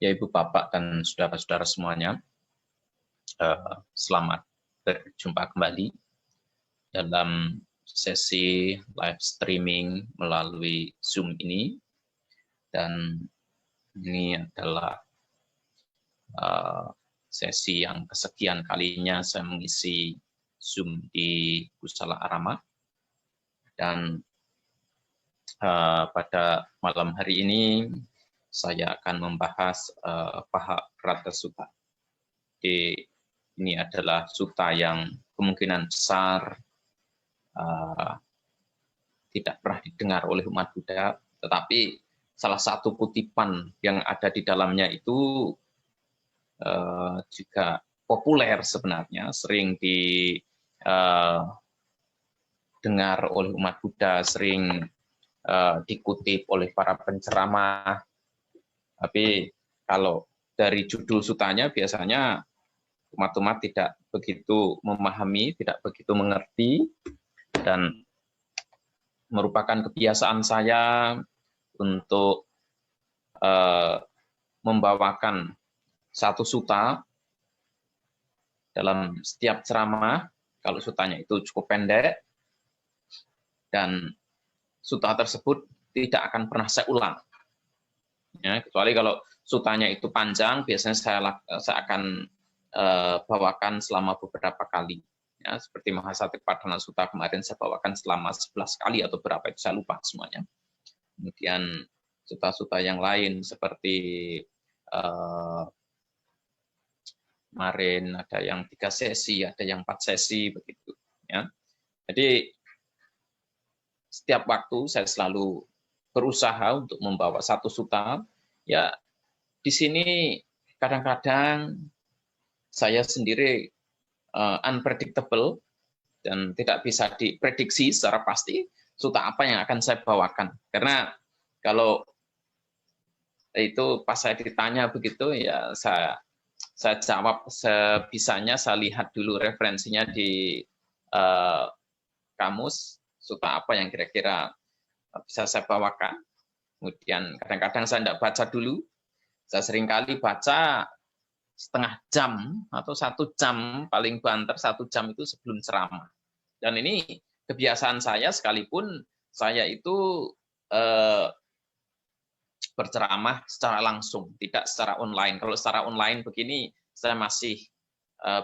Ya Ibu Bapak dan saudara-saudara semuanya, selamat berjumpa kembali dalam sesi live streaming melalui Zoom ini. Dan ini adalah sesi yang kesekian kalinya saya mengisi Zoom di Gusala Arama. Dan pada malam hari ini saya akan membahas Paharata Sutta. Ini adalah sutta yang kemungkinan besar tidak pernah didengar oleh umat Buddha, tetapi salah satu kutipan yang ada di dalamnya itu juga populer sebenarnya, sering didengar oleh umat Buddha, sering dikutip oleh para penceramah. Tapi kalau dari judul sutanya biasanya umat-umat tidak begitu memahami, tidak begitu mengerti, dan merupakan kebiasaan saya untuk membawakan satu sutta dalam setiap ceramah, kalau sutanya itu cukup pendek, dan sutta tersebut tidak akan pernah saya ulang. Ya, kecuali kalau sutanya itu panjang, biasanya saya akan bawakan selama beberapa kali. Ya, seperti Mahasatipadana Sutta kemarin saya bawakan selama 11 kali atau berapa itu saya lupa semuanya. Kemudian sutta-sutta yang lain seperti kemarin ada yang 3 sesi, ada yang 4 sesi begitu. Ya. Jadi setiap waktu saya selalu berusaha untuk membawa satu sutta. Ya, di sini kadang-kadang saya sendiri unpredictable dan tidak bisa diprediksi secara pasti sutta apa yang akan saya bawakan. Karena kalau itu pas saya ditanya begitu, ya saya jawab sebisanya, saya lihat dulu referensinya di kamus, sutta apa yang kira-kira bisa saya bawakan. Kemudian kadang-kadang saya tidak baca dulu, saya seringkali baca setengah jam atau 1 jam, paling banter 1 jam itu sebelum ceramah. Dan ini kebiasaan saya, sekalipun saya itu berceramah secara langsung, tidak secara online. Kalau secara online begini, saya masih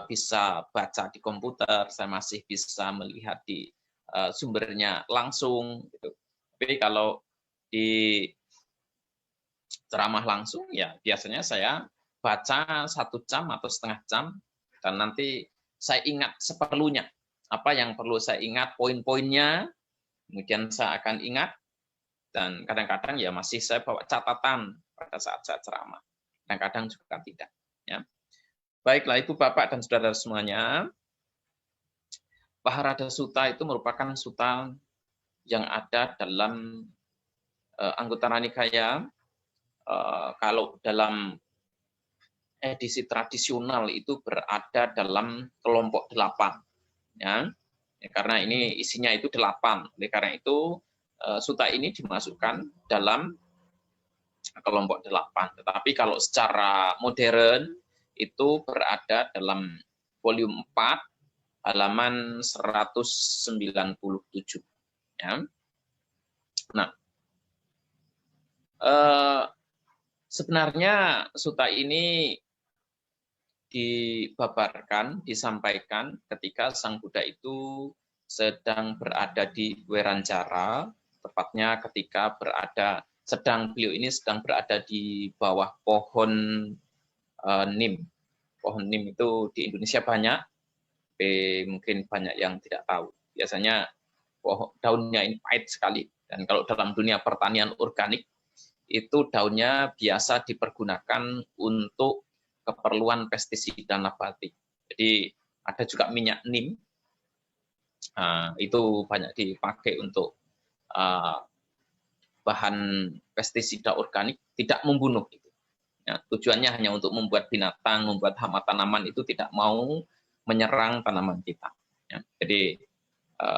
bisa baca di komputer, saya masih bisa melihat di sumbernya langsung. Gitu. Tapi kalau di ceramah langsung, ya biasanya saya baca 1 jam atau setengah jam, dan nanti saya ingat seperlunya. Apa yang perlu saya ingat, poin-poinnya, kemudian saya akan ingat, dan kadang-kadang ya masih saya bawa catatan pada saat saya ceramah. Kadang-kadang juga tidak. Ya. Baiklah, Ibu Bapak dan saudara semuanya, Paharata Sutta itu merupakan sutta yang ada dalam Anguttara Nikaya. Kalau dalam edisi tradisional itu berada dalam kelompok 8. Ya. Karena ini isinya itu 8. Oleh karena itu, sutta ini dimasukkan dalam kelompok 8. Tetapi kalau secara modern, itu berada dalam volume 4, halaman 197. Ya. Nah, sebenarnya sutta ini dibabarkan, disampaikan ketika Sang Buddha itu sedang berada di Weranjara, tepatnya ketika beliau ini sedang berada di bawah pohon nim. Pohon nim itu di Indonesia banyak, tapi mungkin banyak yang tidak tahu. Biasanya daunnya ini pahit sekali, dan kalau dalam dunia pertanian organik, itu daunnya biasa dipergunakan untuk keperluan pestisida nabati. Jadi ada juga minyak nim, itu banyak dipakai untuk bahan pestisida organik, tidak membunuh. Ya, tujuannya hanya untuk membuat binatang, membuat hama tanaman itu tidak mau menyerang tanaman kita. Ya, jadi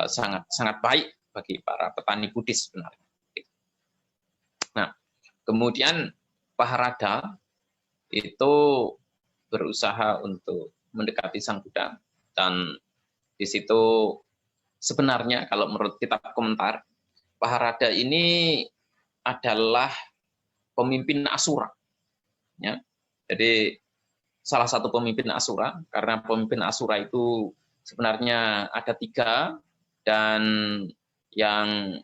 sangat baik bagi para petani Buddhis sebenarnya. Nah, kemudian Paharada itu berusaha untuk mendekati Sang Buddha, dan di situ sebenarnya kalau menurut kitab komentar, Maharada ini adalah pemimpin Asura. Ya. Jadi salah satu pemimpin Asura, karena pemimpin Asura itu sebenarnya ada 3, dan yang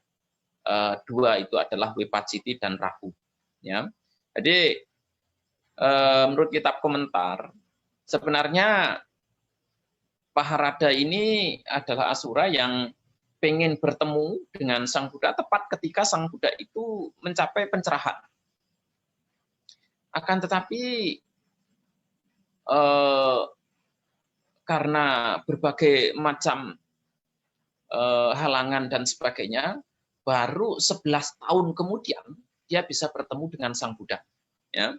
2 itu adalah Wipaciti dan Rahu. Ya. Jadi menurut kitab komentar, sebenarnya Maharada ini adalah Asura yang pengen bertemu dengan Sang Buddha tepat ketika Sang Buddha itu mencapai pencerahan. Akan tetapi karena berbagai macam halangan dan sebagainya, baru 11 tahun kemudian dia bisa bertemu dengan Sang Buddha. Ya.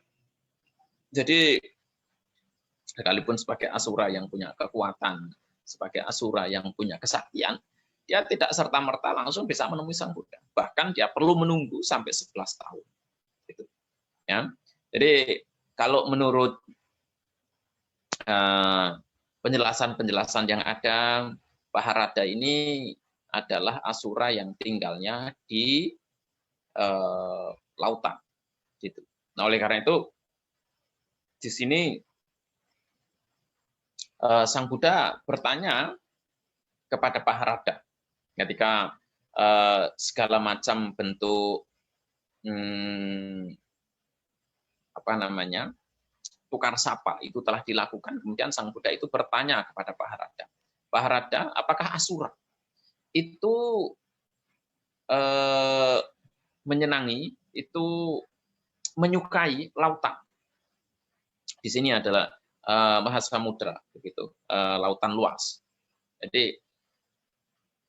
Jadi sekalipun sebagai Asura yang punya kekuatan, sebagai Asura yang punya kesaktian, dia tidak serta-merta langsung bisa menemui Sang Buddha. Bahkan dia perlu menunggu sampai 11 tahun. Gitu. Ya. Jadi kalau menurut penjelasan-penjelasan yang ada, Maharada ini adalah Asura yang tinggalnya di lautan. Gitu. Nah, oleh karena itu, di sini Sang Buddha bertanya kepada Maharada ketika segala macam bentuk tukar sapa itu telah dilakukan, kemudian Sang Buddha itu bertanya kepada Maharada, Maharada, apakah Asura itu menyenangi, itu menyukai lautan? Di sini adalah Mahasamudra, begitu, lautan luas. Jadi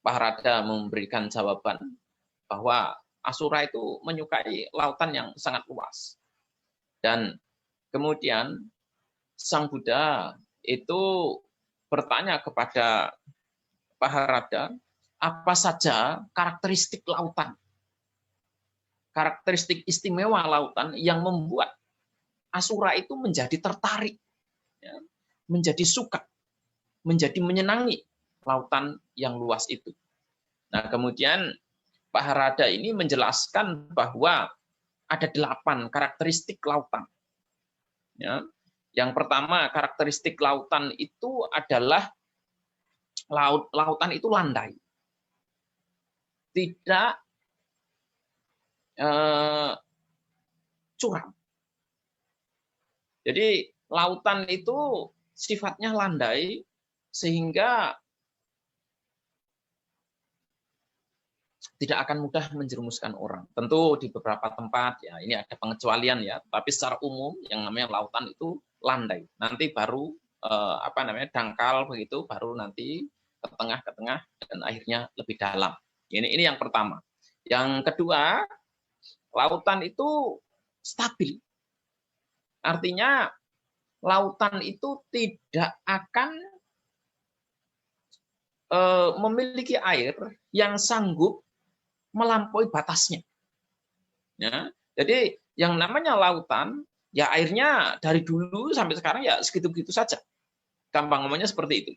Maharada memberikan jawaban bahwa Asura itu menyukai lautan yang sangat luas. Dan kemudian Sang Buddha itu bertanya kepada Maharada, apa saja karakteristik lautan, karakteristik istimewa lautan yang membuat Asura itu menjadi tertarik, ya, menjadi suka, menjadi menyenangi lautan yang luas itu. Nah, kemudian Maharada ini menjelaskan bahwa ada 8 karakteristik lautan. Ya. Yang pertama, karakteristik lautan itu adalah lautan itu landai, tidak curam. Jadi lautan itu sifatnya landai sehingga tidak akan mudah menjerumuskan orang. Tentu di beberapa tempat ya ini ada pengecualian ya, tapi secara umum yang namanya lautan itu landai. Nanti baru dangkal begitu, baru nanti ke tengah dan akhirnya lebih dalam. Ini yang pertama. Yang kedua, lautan itu stabil. Artinya lautan itu tidak akan memiliki air yang sanggup melampaui batasnya. Ya, jadi yang namanya lautan, ya airnya dari dulu sampai sekarang ya segitu-begitu saja. Gampang ngomongnya seperti itu.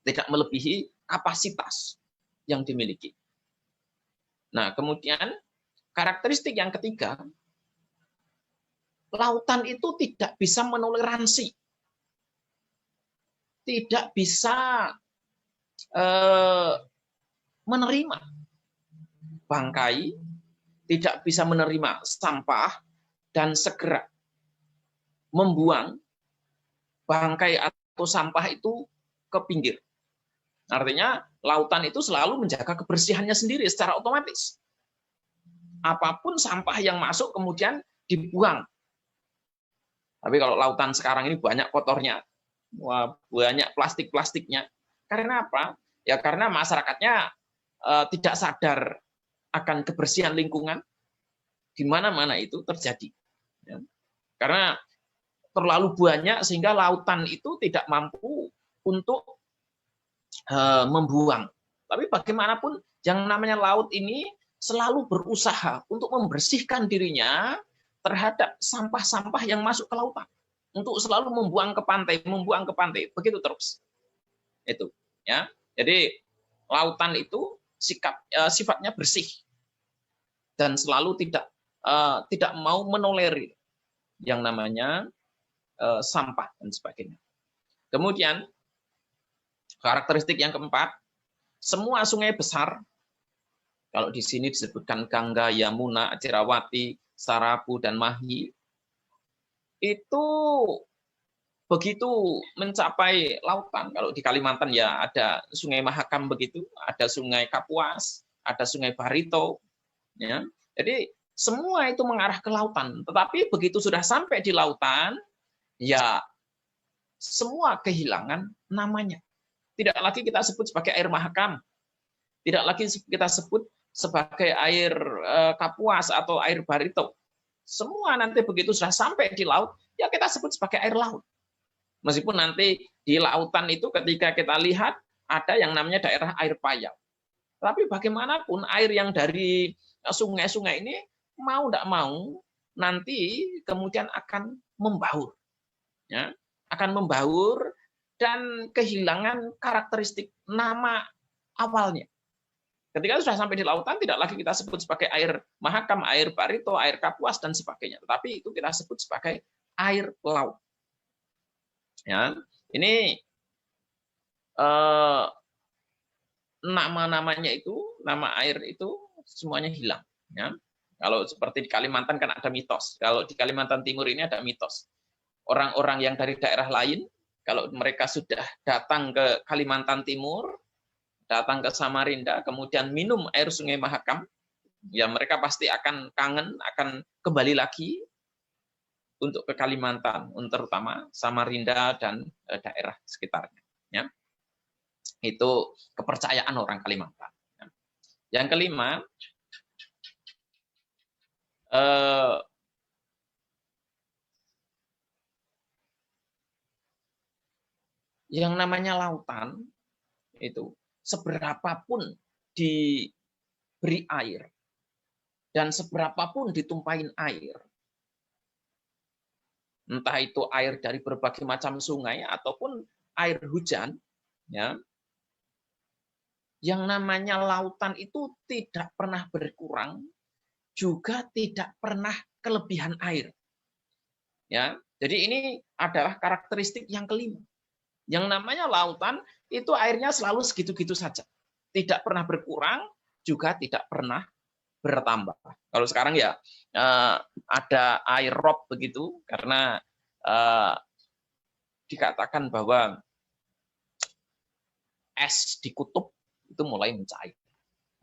Tidak melebihi kapasitas yang dimiliki. Nah, kemudian karakteristik yang ketiga, lautan itu tidak bisa menoleransi, tidak bisa menerima bangkai, tidak bisa menerima sampah, dan segera membuang bangkai atau sampah itu ke pinggir. Artinya lautan itu selalu menjaga kebersihannya sendiri secara otomatis. Apapun sampah yang masuk kemudian dibuang. Tapi kalau lautan sekarang ini banyak kotornya, banyak plastik-plastiknya. Karena apa? Ya karena masyarakatnya tidak sadar akan kebersihan lingkungan, di mana-mana itu terjadi. Ya. Karena terlalu banyak sehingga lautan itu tidak mampu untuk membuang. Tapi bagaimanapun yang namanya laut ini selalu berusaha untuk membersihkan dirinya terhadap sampah-sampah yang masuk ke lautan, untuk selalu membuang ke pantai, begitu terus. Itu, ya. Jadi lautan itu sifatnya bersih dan selalu tidak mau menolerir yang namanya sampah dan sebagainya. Kemudian karakteristik yang keempat, semua sungai besar, kalau di sini disebutkan Gangga, Yamuna, Cirawati, Sarapu, dan Mahi, itu begitu mencapai lautan. Kalau di Kalimantan ya ada Sungai Mahakam begitu, ada Sungai Kapuas, ada Sungai Barito, ya. Jadi semua itu mengarah ke lautan. Tetapi begitu sudah sampai di lautan, ya semua kehilangan namanya. Tidak lagi kita sebut sebagai air Mahakam, tidak lagi kita sebut sebagai air Kapuas atau air Barito. Semua nanti begitu sudah sampai di laut, ya kita sebut sebagai air laut. Meskipun nanti di lautan itu ketika kita lihat ada yang namanya daerah air payau. Tapi bagaimanapun air yang dari sungai-sungai ini mau tidak mau nanti kemudian akan membaur. Ya, akan membaur dan kehilangan karakteristik nama awalnya. Ketika sudah sampai di lautan, tidak lagi kita sebut sebagai air Mahakam, air Barito, air Kapuas, dan sebagainya. Tetapi itu kita sebut sebagai air laut. Ya, ini nama-namanya itu, nama air itu semuanya hilang. Ya. Kalau seperti di Kalimantan kan ada mitos. Kalau di Kalimantan Timur ini ada mitos. Orang-orang yang dari daerah lain, kalau mereka sudah datang ke Kalimantan Timur, datang ke Samarinda, kemudian minum air Sungai Mahakam, ya mereka pasti akan kangen, akan kembali lagi untuk ke Kalimantan, terutama Samarinda dan daerah sekitarnya. Ya. Itu kepercayaan orang Kalimantan. Yang kelima, yang namanya lautan itu seberapapun diberi air dan seberapapun ditumpahin air, entah itu air dari berbagai macam sungai ataupun air hujan, ya, yang namanya lautan itu tidak pernah berkurang, juga tidak pernah kelebihan air. Ya, jadi ini adalah karakteristik yang kelima. Yang namanya lautan itu airnya selalu segitu-gitu saja. Tidak pernah berkurang, juga tidak pernah bertambah. Kalau sekarang ya ada air rob begitu, karena dikatakan bahwa es di kutub itu mulai mencair.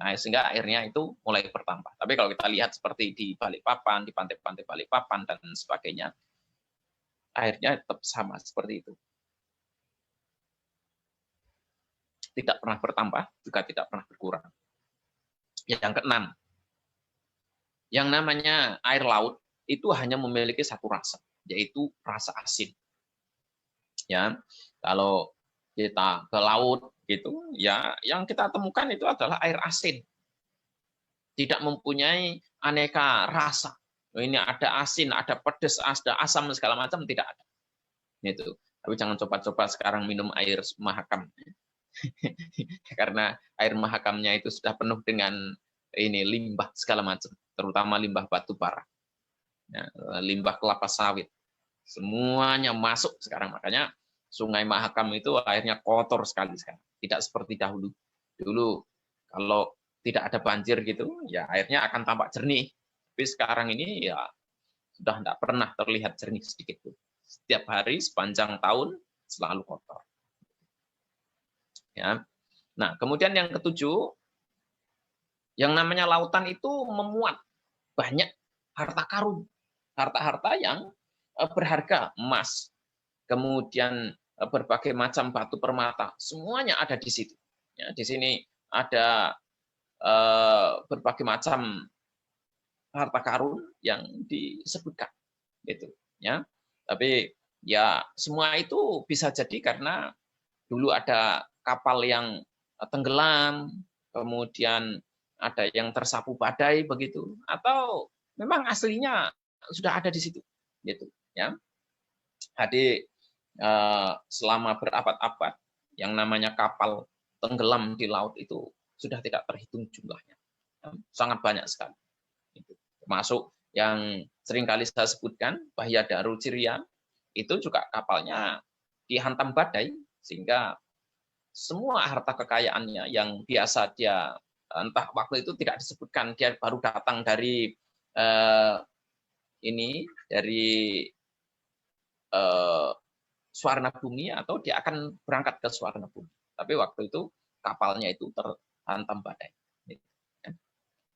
Nah, sehingga airnya itu mulai bertambah. Tapi kalau kita lihat seperti di Balikpapan, di pantai-pantai Balikpapan, dan sebagainya, airnya tetap sama seperti itu. Tidak pernah bertambah, juga tidak pernah berkurang. Yang keenam, yang namanya air laut itu hanya memiliki satu rasa, yaitu rasa asin. Ya, kalau kita ke laut gitu, ya yang kita temukan itu adalah air asin. Tidak mempunyai aneka rasa. Ini ada asin, ada pedas, ada asam segala macam, tidak ada. Itu. Tapi jangan coba-coba sekarang minum air Mahakam. Karena air Mahakamnya itu sudah penuh dengan ini limbah segala macam, terutama limbah batu bara, ya, limbah kelapa sawit, semuanya masuk sekarang. Makanya Sungai Mahakam itu airnya kotor sekali sekarang, tidak seperti dahulu. Dulu kalau tidak ada banjir gitu, ya airnya akan tampak jernih. Tapi sekarang ini ya sudah tidak pernah terlihat jernih sedikit pun. Setiap hari sepanjang tahun selalu kotor. Ya. Nah, kemudian yang ketujuh, yang namanya lautan itu memuat banyak harta karun, harta-harta yang berharga, emas, kemudian berbagai macam batu permata, semuanya ada di situ. Ya, di sini ada berbagai macam harta karun yang disebutkan, gitu. Ya, tapi ya semua itu bisa jadi karena dulu ada kapal yang tenggelam, kemudian ada yang tersapu badai begitu, atau memang aslinya sudah ada di situ, gitu ya. Jadi selama berabad-abad yang namanya kapal tenggelam di laut itu sudah tidak terhitung jumlahnya, sangat banyak sekali. Termasuk yang seringkali saya sebutkan, Bahya Darul Cirian, itu juga kapalnya dihantam badai, sehingga semua harta kekayaannya yang biasa dia, entah waktu itu tidak disebutkan, dia baru datang dari Swarna Bumi atau dia akan berangkat ke Swarna Bumi. Tapi waktu itu kapalnya itu terhantam badai.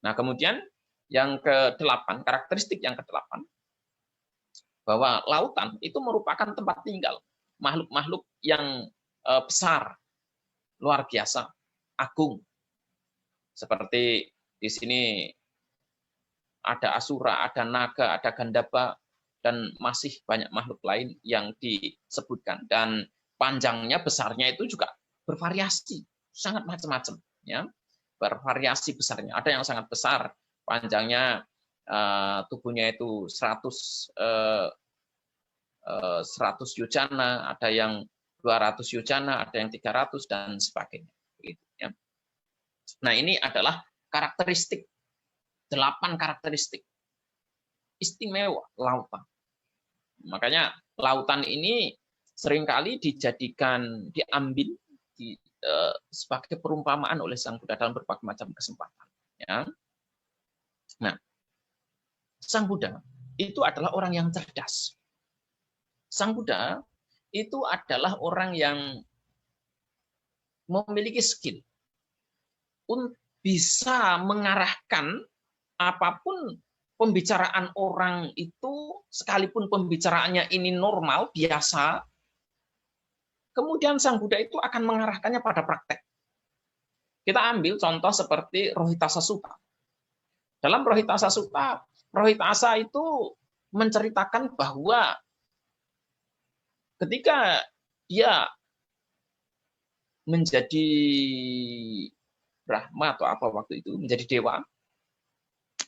Nah, kemudian yang ke-8, karakteristik yang ke-8, bahwa lautan itu merupakan tempat tinggal makhluk-makhluk yang besar, luar biasa, agung. Seperti di sini ada Asura, ada naga, ada Gandaba, dan masih banyak makhluk lain yang disebutkan. Dan panjangnya, besarnya itu juga bervariasi, sangat macam-macam, ya, bervariasi besarnya. Ada yang sangat besar, panjangnya tubuhnya itu 100 yojana, ada yang 200 yojana, ada yang 300 dan sebagainya. Ya. Nah, ini adalah karakteristik, 8 karakteristik istimewa lautan. Makanya lautan ini seringkali diambil sebagai perumpamaan oleh Sang Buddha dalam berbagai macam kesempatan. Ya. Nah, Sang Buddha itu adalah orang yang cerdas. Sang Buddha itu adalah orang yang memiliki skill untuk bisa mengarahkan apapun pembicaraan orang itu, sekalipun pembicaraannya ini normal, biasa, kemudian Sang Buddha itu akan mengarahkannya pada praktek. Kita ambil contoh seperti Rohitasa Sutta. Dalam Rohitasa Sutta, Rohitasa itu menceritakan bahwa ketika dia menjadi Brahma atau apa waktu itu, menjadi dewa,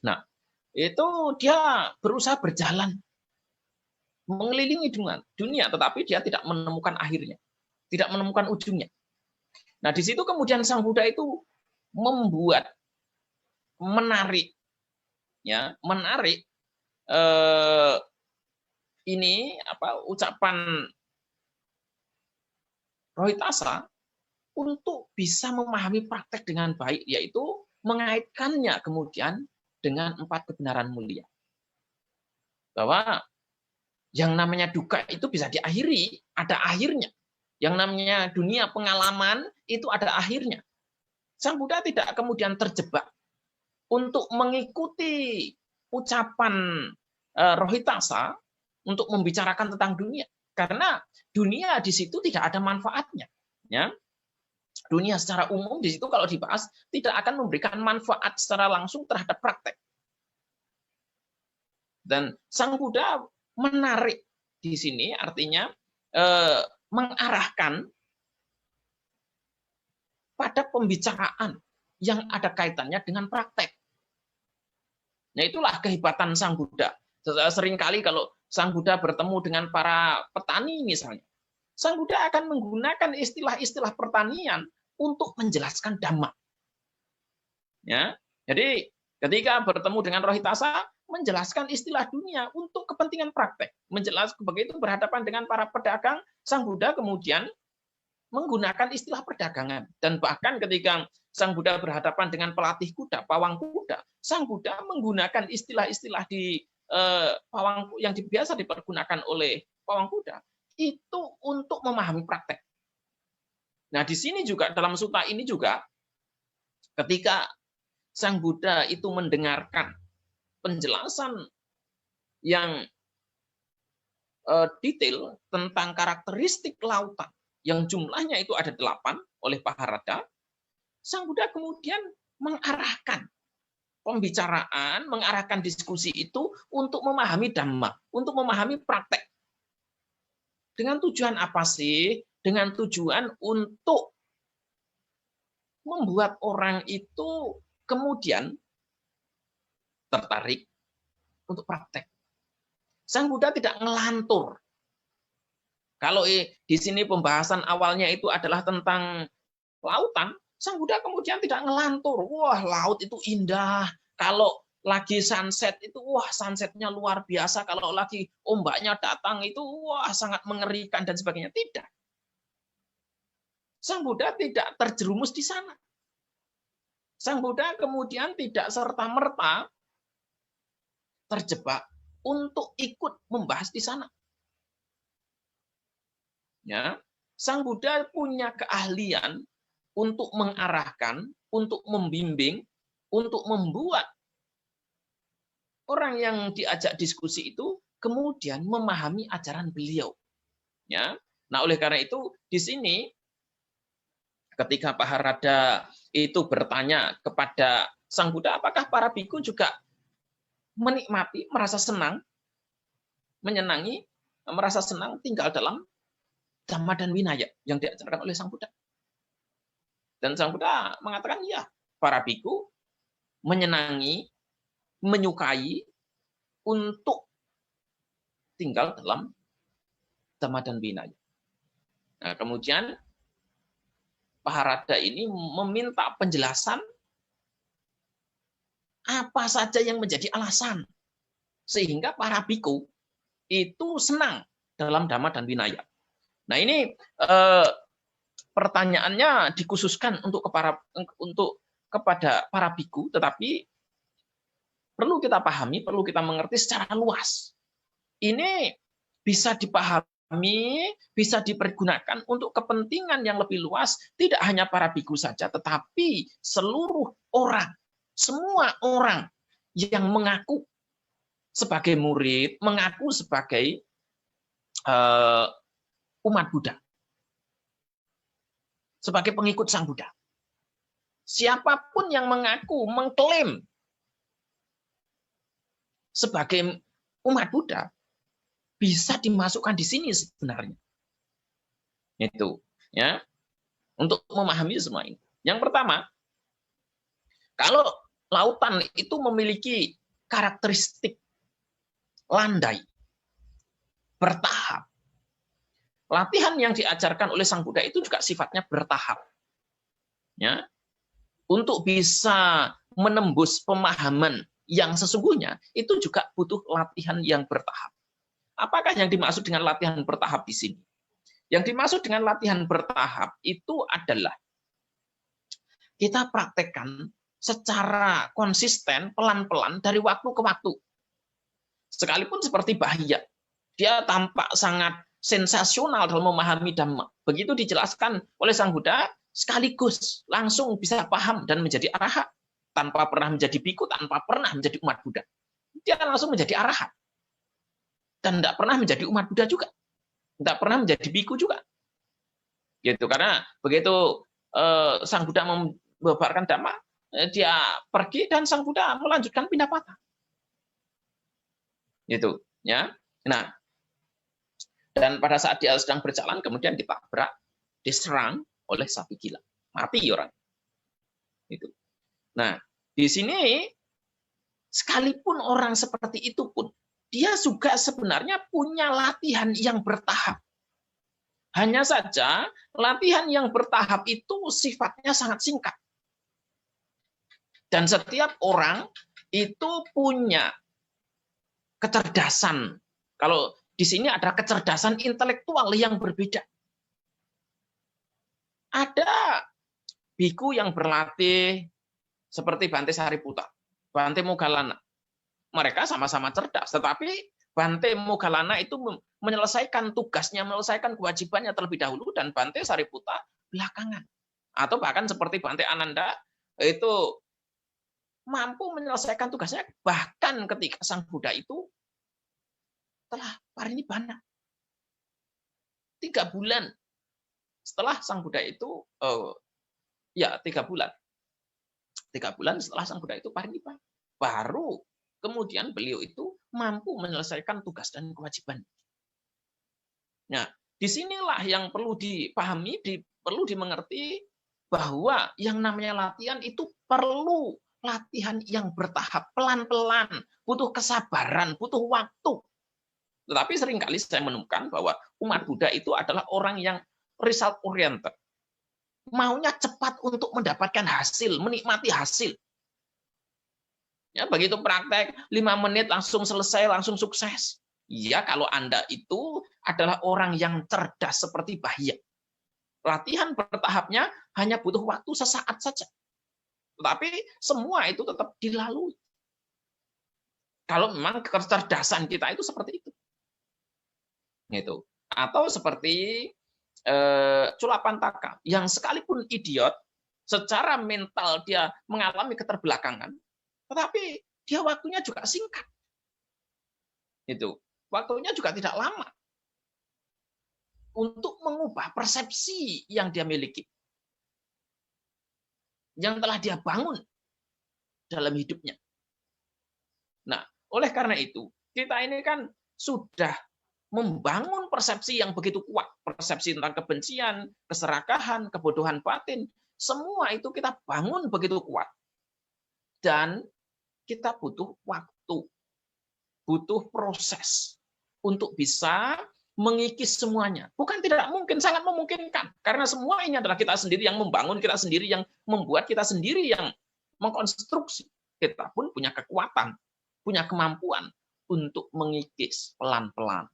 nah, itu dia berusaha berjalan mengelilingi dunia, tetapi dia tidak menemukan akhirnya, tidak menemukan ujungnya. Nah, di situ kemudian Sang Buddha itu menarik ucapan Rohitasa untuk bisa memahami praktek dengan baik, yaitu mengaitkannya kemudian dengan 4 kebenaran mulia. Bahwa yang namanya duka itu bisa diakhiri, ada akhirnya. Yang namanya dunia pengalaman itu ada akhirnya. Sang Buddha tidak kemudian terjebak untuk mengikuti ucapan Rohitasa untuk membicarakan tentang dunia. Karena dunia di situ tidak ada manfaatnya. Ya. Dunia secara umum di situ kalau dibahas tidak akan memberikan manfaat secara langsung terhadap praktek. Dan Sang Buddha menarik di sini, artinya mengarahkan pada pembicaraan yang ada kaitannya dengan praktek. Nah, itulah kehebatan Sang Buddha. Seringkali kalau Sang Buddha bertemu dengan para petani misalnya, Sang Buddha akan menggunakan istilah-istilah pertanian untuk menjelaskan Dhamma. Ya, jadi ketika bertemu dengan Rohitasa, menjelaskan istilah dunia untuk kepentingan praktek. Menjelaskan begitu berhadapan dengan para pedagang, Sang Buddha kemudian menggunakan istilah perdagangan. Dan bahkan ketika Sang Buddha berhadapan dengan pelatih kuda, pawang kuda, Sang Buddha menggunakan istilah-istilah di pawang yang biasa dipergunakan oleh pawang kuda itu untuk memahami praktek. Nah, di sini juga dalam sutta ini juga ketika Sang Buddha itu mendengarkan penjelasan yang detail tentang karakteristik lautan yang jumlahnya itu ada 8 oleh Maharada, Sang Buddha kemudian mengarahkan pembicaraan, mengarahkan diskusi itu untuk memahami Dhamma, untuk memahami praktek. Dengan tujuan apa sih? Dengan tujuan untuk membuat orang itu kemudian tertarik untuk praktek. Sang Buddha tidak ngelantur. Kalau di sini pembahasan awalnya itu adalah tentang lautan, Sang Buddha kemudian tidak ngelantur. Wah, laut itu indah. Kalau lagi sunset itu, wah sunsetnya luar biasa. Kalau lagi ombaknya datang itu, wah sangat mengerikan dan sebagainya. Tidak. Sang Buddha tidak terjerumus di sana. Sang Buddha kemudian tidak serta-merta terjebak untuk ikut membahas di sana. Ya, Sang Buddha punya keahlian untuk mengarahkan, untuk membimbing, untuk membuat orang yang diajak diskusi itu kemudian memahami ajaran beliau. Ya, nah oleh karena itu di sini ketika Paharada itu bertanya kepada Sang Buddha, apakah para biku juga menikmati, merasa senang, menyenangi, merasa senang tinggal dalam Dhamma dan Winaya yang diajarkan oleh Sang Buddha. Dan Sang Buddha mengatakan, ya, para biku menyenangi, menyukai untuk tinggal dalam Dhamma dan Winaya. Nah, kemudian Paharada ini meminta penjelasan apa saja yang menjadi alasan sehingga para biku itu senang dalam Dhamma dan Winaya. Nah, ini pertanyaannya dikhususkan kepada para biku, tetapi perlu kita pahami, perlu kita mengerti secara luas. Ini bisa dipahami, bisa dipergunakan untuk kepentingan yang lebih luas, tidak hanya para biku saja, tetapi seluruh orang, semua orang yang mengaku sebagai murid, mengaku sebagai umat Buddha, sebagai pengikut Sang Buddha. Siapapun yang mengaku, mengklaim sebagai umat Buddha, bisa dimasukkan di sini sebenarnya. Itu, ya, untuk memahami semua ini. Yang pertama, kalau lautan itu memiliki karakteristik landai, bertahap. Latihan yang diajarkan oleh Sang Buddha itu juga sifatnya bertahap. Ya, untuk bisa menembus pemahaman yang sesungguhnya, itu juga butuh latihan yang bertahap. Apakah yang dimaksud dengan latihan bertahap di sini? Yang dimaksud dengan latihan bertahap itu adalah kita praktekkan secara konsisten, pelan-pelan, dari waktu ke waktu. Sekalipun seperti Bahia, dia tampak sangat sensasional dalam memahami Dhamma. Begitu dijelaskan oleh Sang Buddha, sekaligus langsung bisa paham dan menjadi arahat. Tanpa pernah menjadi biku, tanpa pernah menjadi umat Buddha. Dia langsung menjadi arahat. Dan tidak pernah menjadi umat Buddha juga. Tidak pernah menjadi biku juga. Gitu. Karena begitu Sang Buddha membabarkan Dhamma, dia pergi dan Sang Buddha melanjutkan pindah patah. Gitu. Ya. Nah, dan pada saat dia sedang berjalan, kemudian ditabrak, diserang oleh sapi gila. Mati orang. Itu. Nah, di sini, sekalipun orang seperti itu pun, dia juga sebenarnya punya latihan yang bertahap. Hanya saja, latihan yang bertahap itu sifatnya sangat singkat. Dan setiap orang itu punya kecerdasan. Kalau di sini ada kecerdasan intelektual yang berbeda. Ada biku yang berlatih seperti Bante Sariputta, Bante Moggallana. Mereka sama-sama cerdas, tetapi Bante Moggallana itu menyelesaikan tugasnya, menyelesaikan kewajibannya terlebih dahulu, dan Bante Sariputta belakangan. Atau bahkan seperti Bante Ananda, itu mampu menyelesaikan tugasnya, bahkan ketika Sang Buddha itu telah parinibbana. 3 bulan setelah Sang Buddha itu, 3 bulan. 3 bulan setelah Sang Buddha itu parinibbana. Baru kemudian beliau itu mampu menyelesaikan tugas dan kewajiban. Nah, disinilah yang perlu dipahami, perlu dimengerti bahwa yang namanya latihan itu perlu latihan yang bertahap, pelan-pelan, butuh kesabaran, butuh waktu. Tetapi seringkali saya menemukan bahwa umat Buddha itu adalah orang yang result oriented. Maunya cepat untuk mendapatkan hasil, menikmati hasil. Ya, begitu praktek 5 menit langsung selesai, langsung sukses. Ya, kalau Anda itu adalah orang yang cerdas seperti Bahya. Latihan bertahapnya hanya butuh waktu sesaat saja. Tetapi semua itu tetap dilalui. Kalau memang kecerdasan kita itu seperti itu. Gitu. Atau seperti Culapantaka, yang sekalipun idiot, secara mental dia mengalami keterbelakangan, tetapi dia waktunya juga singkat. Itu. Waktunya juga tidak lama untuk mengubah persepsi yang dia miliki, yang telah dia bangun dalam hidupnya. Nah, oleh karena itu, kita ini kan sudah membangun persepsi yang begitu kuat, persepsi tentang kebencian, keserakahan, kebodohan batin, semua itu kita bangun begitu kuat. Dan kita butuh waktu, butuh proses untuk bisa mengikis semuanya. Bukan tidak mungkin, sangat memungkinkan. Karena semua ini adalah kita sendiri yang membangun, kita sendiri yang membuat, kita sendiri yang mengkonstruksi. Kita pun punya kekuatan, punya kemampuan untuk mengikis pelan-pelan.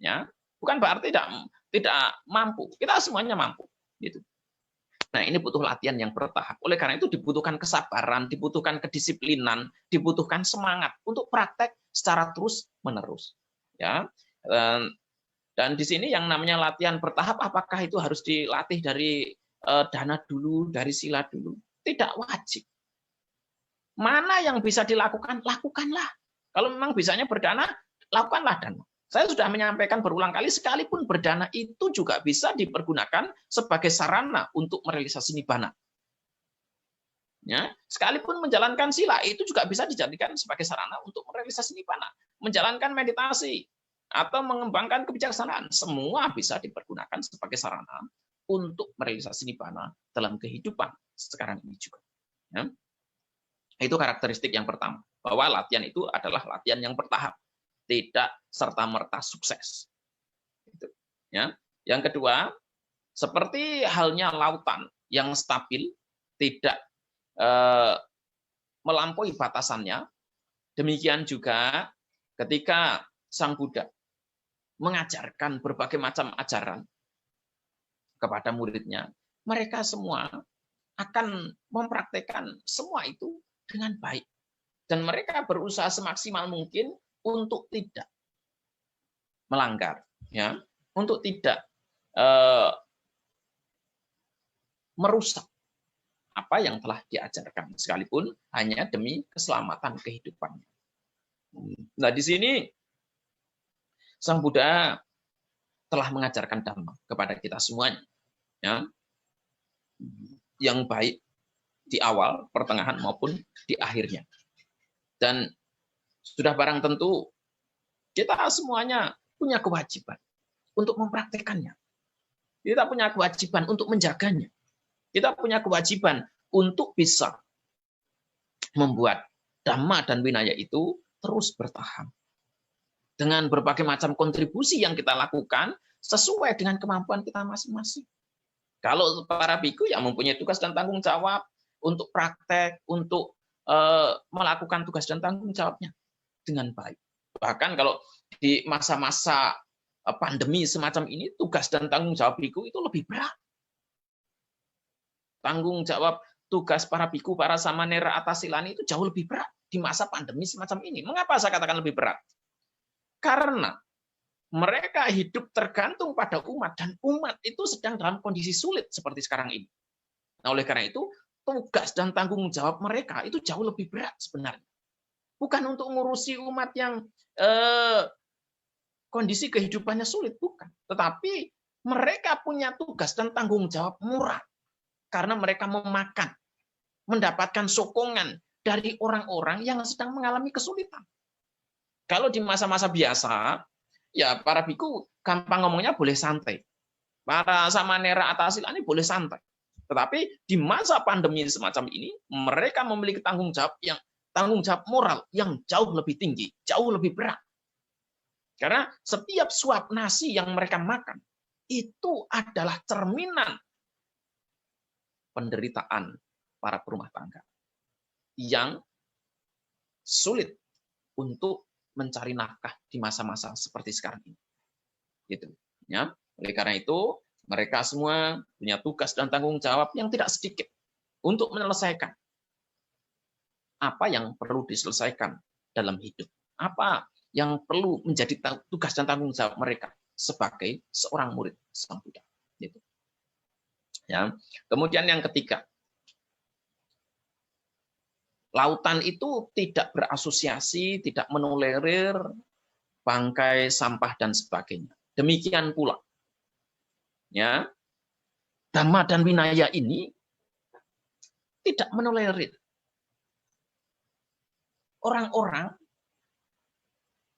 Ya, bukan berarti tidak mampu. Kita semuanya mampu. Gitu. Nah, ini butuh latihan yang bertahap. Oleh karena itu dibutuhkan kesabaran, dibutuhkan kedisiplinan, dibutuhkan semangat untuk praktek secara terus-menerus. Ya. Dan di sini yang namanya latihan bertahap, apakah itu harus dilatih dari dana dulu, dari sila dulu? Tidak wajib. Mana yang bisa dilakukan, lakukanlah. Kalau memang bisanya berdana, lakukanlah dana. Saya sudah menyampaikan berulang kali, sekalipun berdana itu juga bisa dipergunakan sebagai sarana untuk merealisasi nibbana. Ya, sekalipun menjalankan sila itu juga bisa dijadikan sebagai sarana untuk merealisasi nibbana. Menjalankan meditasi atau mengembangkan kebijaksanaan, semua bisa dipergunakan sebagai sarana untuk merealisasi nibbana dalam kehidupan sekarang ini juga. Ya. Itu karakteristik yang pertama, bahwa latihan itu adalah latihan yang bertahap, tidak serta-merta sukses. Ya. Yang kedua, seperti halnya lautan yang stabil, tidak melampaui batasannya, demikian juga ketika Sang Buddha mengajarkan berbagai macam ajaran kepada muridnya, mereka semua akan mempraktekkan semua itu dengan baik. Dan mereka berusaha semaksimal mungkin untuk tidak melanggar, ya, untuk tidak merusak apa yang telah diajarkan, sekalipun hanya demi keselamatan kehidupannya. Nah, di sini Sang Buddha telah mengajarkan Dhamma kepada kita semuanya, ya, yang baik di awal, pertengahan maupun di akhirnya. Dan sudah barang tentu kita semuanya punya kewajiban untuk mempraktekannya. Kita punya kewajiban untuk menjaganya. Kita punya kewajiban untuk bisa membuat Dhamma dan Winaya itu terus bertahan. Dengan berbagai macam kontribusi yang kita lakukan sesuai dengan kemampuan kita masing-masing. Kalau para biku yang mempunyai tugas dan tanggung jawab untuk praktek, untuk melakukan tugas dan tanggung jawabnya dengan baik. Bahkan kalau di masa-masa pandemi semacam ini, tugas dan tanggung jawab biku itu lebih berat. Tanggung jawab tugas para biku, para samanera atasilani itu jauh lebih berat di masa pandemi semacam ini. Mengapa saya katakan lebih berat? Karena mereka hidup tergantung pada umat, dan umat itu sedang dalam kondisi sulit seperti sekarang ini. Nah, oleh karena itu, tugas dan tanggung jawab mereka itu jauh lebih berat sebenarnya. Bukan untuk ngurusi umat yang kondisi kehidupannya sulit, bukan. Tetapi mereka punya tugas dan tanggung jawab moral. Karena mereka memakan, mendapatkan sokongan dari orang-orang yang sedang mengalami kesulitan. Kalau di masa-masa biasa, ya para biku gampang ngomongnya boleh santai. Para samanera atasilani boleh santai. Tetapi di masa pandemi semacam ini, mereka memiliki tanggung jawab moral yang jauh lebih tinggi, jauh lebih berat. Karena setiap suap nasi yang mereka makan itu adalah cerminan penderitaan para perumah tangga yang sulit untuk mencari nafkah di masa-masa seperti sekarang ini. Gitu. Ya. Oleh karena itu, mereka semua punya tugas dan tanggung jawab yang tidak sedikit untuk menyelesaikan apa yang perlu diselesaikan dalam hidup. Apa yang perlu menjadi tugas dan tanggung jawab mereka sebagai seorang murid Sang Buddha. Gitu. Ya. Kemudian yang ketiga, lautan itu tidak berasosiasi, tidak menolerir bangkai, sampah, dan sebagainya. Demikian pula, ya, Dhamma dan Winaya ini tidak menolerir orang-orang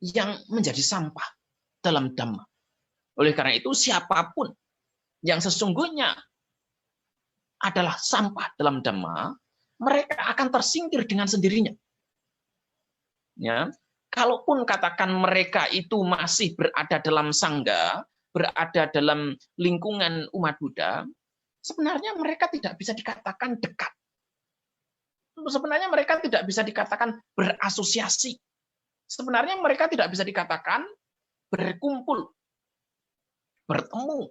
yang menjadi sampah dalam Dhamma. Oleh karena itu, siapapun yang sesungguhnya adalah sampah dalam Dhamma, mereka akan tersingkir dengan sendirinya. Ya, kalaupun katakan mereka itu masih berada dalam sangga, berada dalam lingkungan umat Buddha, sebenarnya mereka tidak bisa dikatakan dekat. Sebenarnya mereka tidak bisa dikatakan berasosiasi. Sebenarnya mereka tidak bisa dikatakan berkumpul, bertemu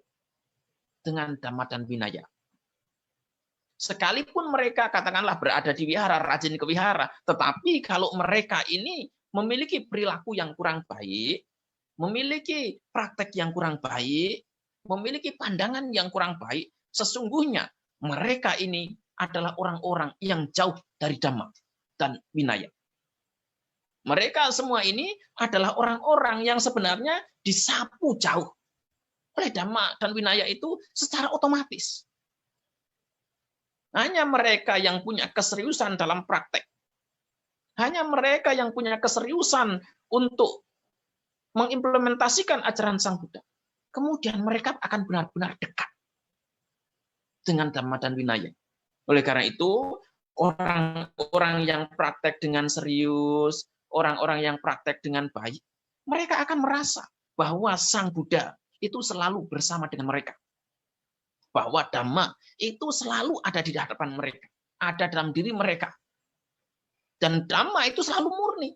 dengan Dhamma dan Winaya. Sekalipun mereka katakanlah berada di wihara, rajin ke wihara, tetapi kalau mereka ini memiliki perilaku yang kurang baik, memiliki praktek yang kurang baik, memiliki pandangan yang kurang baik, sesungguhnya mereka ini adalah orang-orang yang jauh dari Dhamma dan Winaya. Mereka semua ini adalah orang-orang yang sebenarnya disapu jauh oleh Dhamma dan Winaya itu secara otomatis. Hanya mereka yang punya keseriusan dalam praktek. Hanya mereka yang punya keseriusan untuk mengimplementasikan ajaran Sang Buddha. Kemudian mereka akan benar-benar dekat dengan Dhamma dan Winaya. Oleh karena itu, orang-orang yang praktek dengan serius, orang-orang yang praktek dengan baik, mereka akan merasa bahwa Sang Buddha itu selalu bersama dengan mereka. Bahwa Dhamma itu selalu ada di hadapan mereka, ada dalam diri mereka. Dan Dhamma itu selalu murni.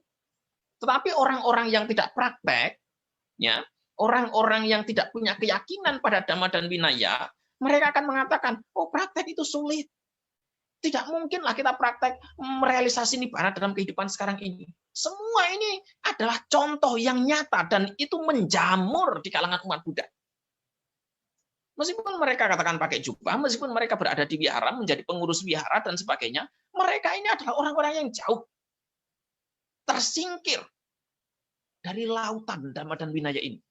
Tetapi orang-orang yang tidak praktek, ya, orang-orang yang tidak punya keyakinan pada Dhamma dan Winaya, mereka akan mengatakan, oh praktek itu sulit. Tidak mungkinlah kita praktek merealisasi nibbana dalam kehidupan sekarang ini. Semua ini adalah contoh yang nyata dan itu menjamur di kalangan umat Buddha. Meskipun mereka katakan pakai jubah, meskipun mereka berada di wihara, menjadi pengurus wihara dan sebagainya, mereka ini adalah orang-orang yang jauh tersingkir dari lautan Dhamma dan Winaya ini.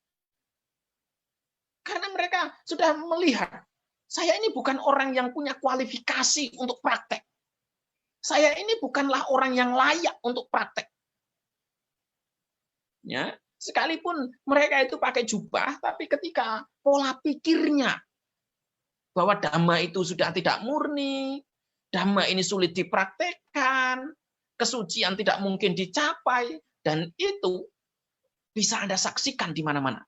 Karena mereka sudah melihat, saya ini bukan orang yang punya kualifikasi untuk praktek. Saya ini bukanlah orang yang layak untuk praktek. Ya, sekalipun mereka itu pakai jubah, tapi ketika pola pikirnya bahwa Dhamma itu sudah tidak murni, Dhamma ini sulit dipraktekkan, kesucian tidak mungkin dicapai, dan itu bisa Anda saksikan di mana-mana.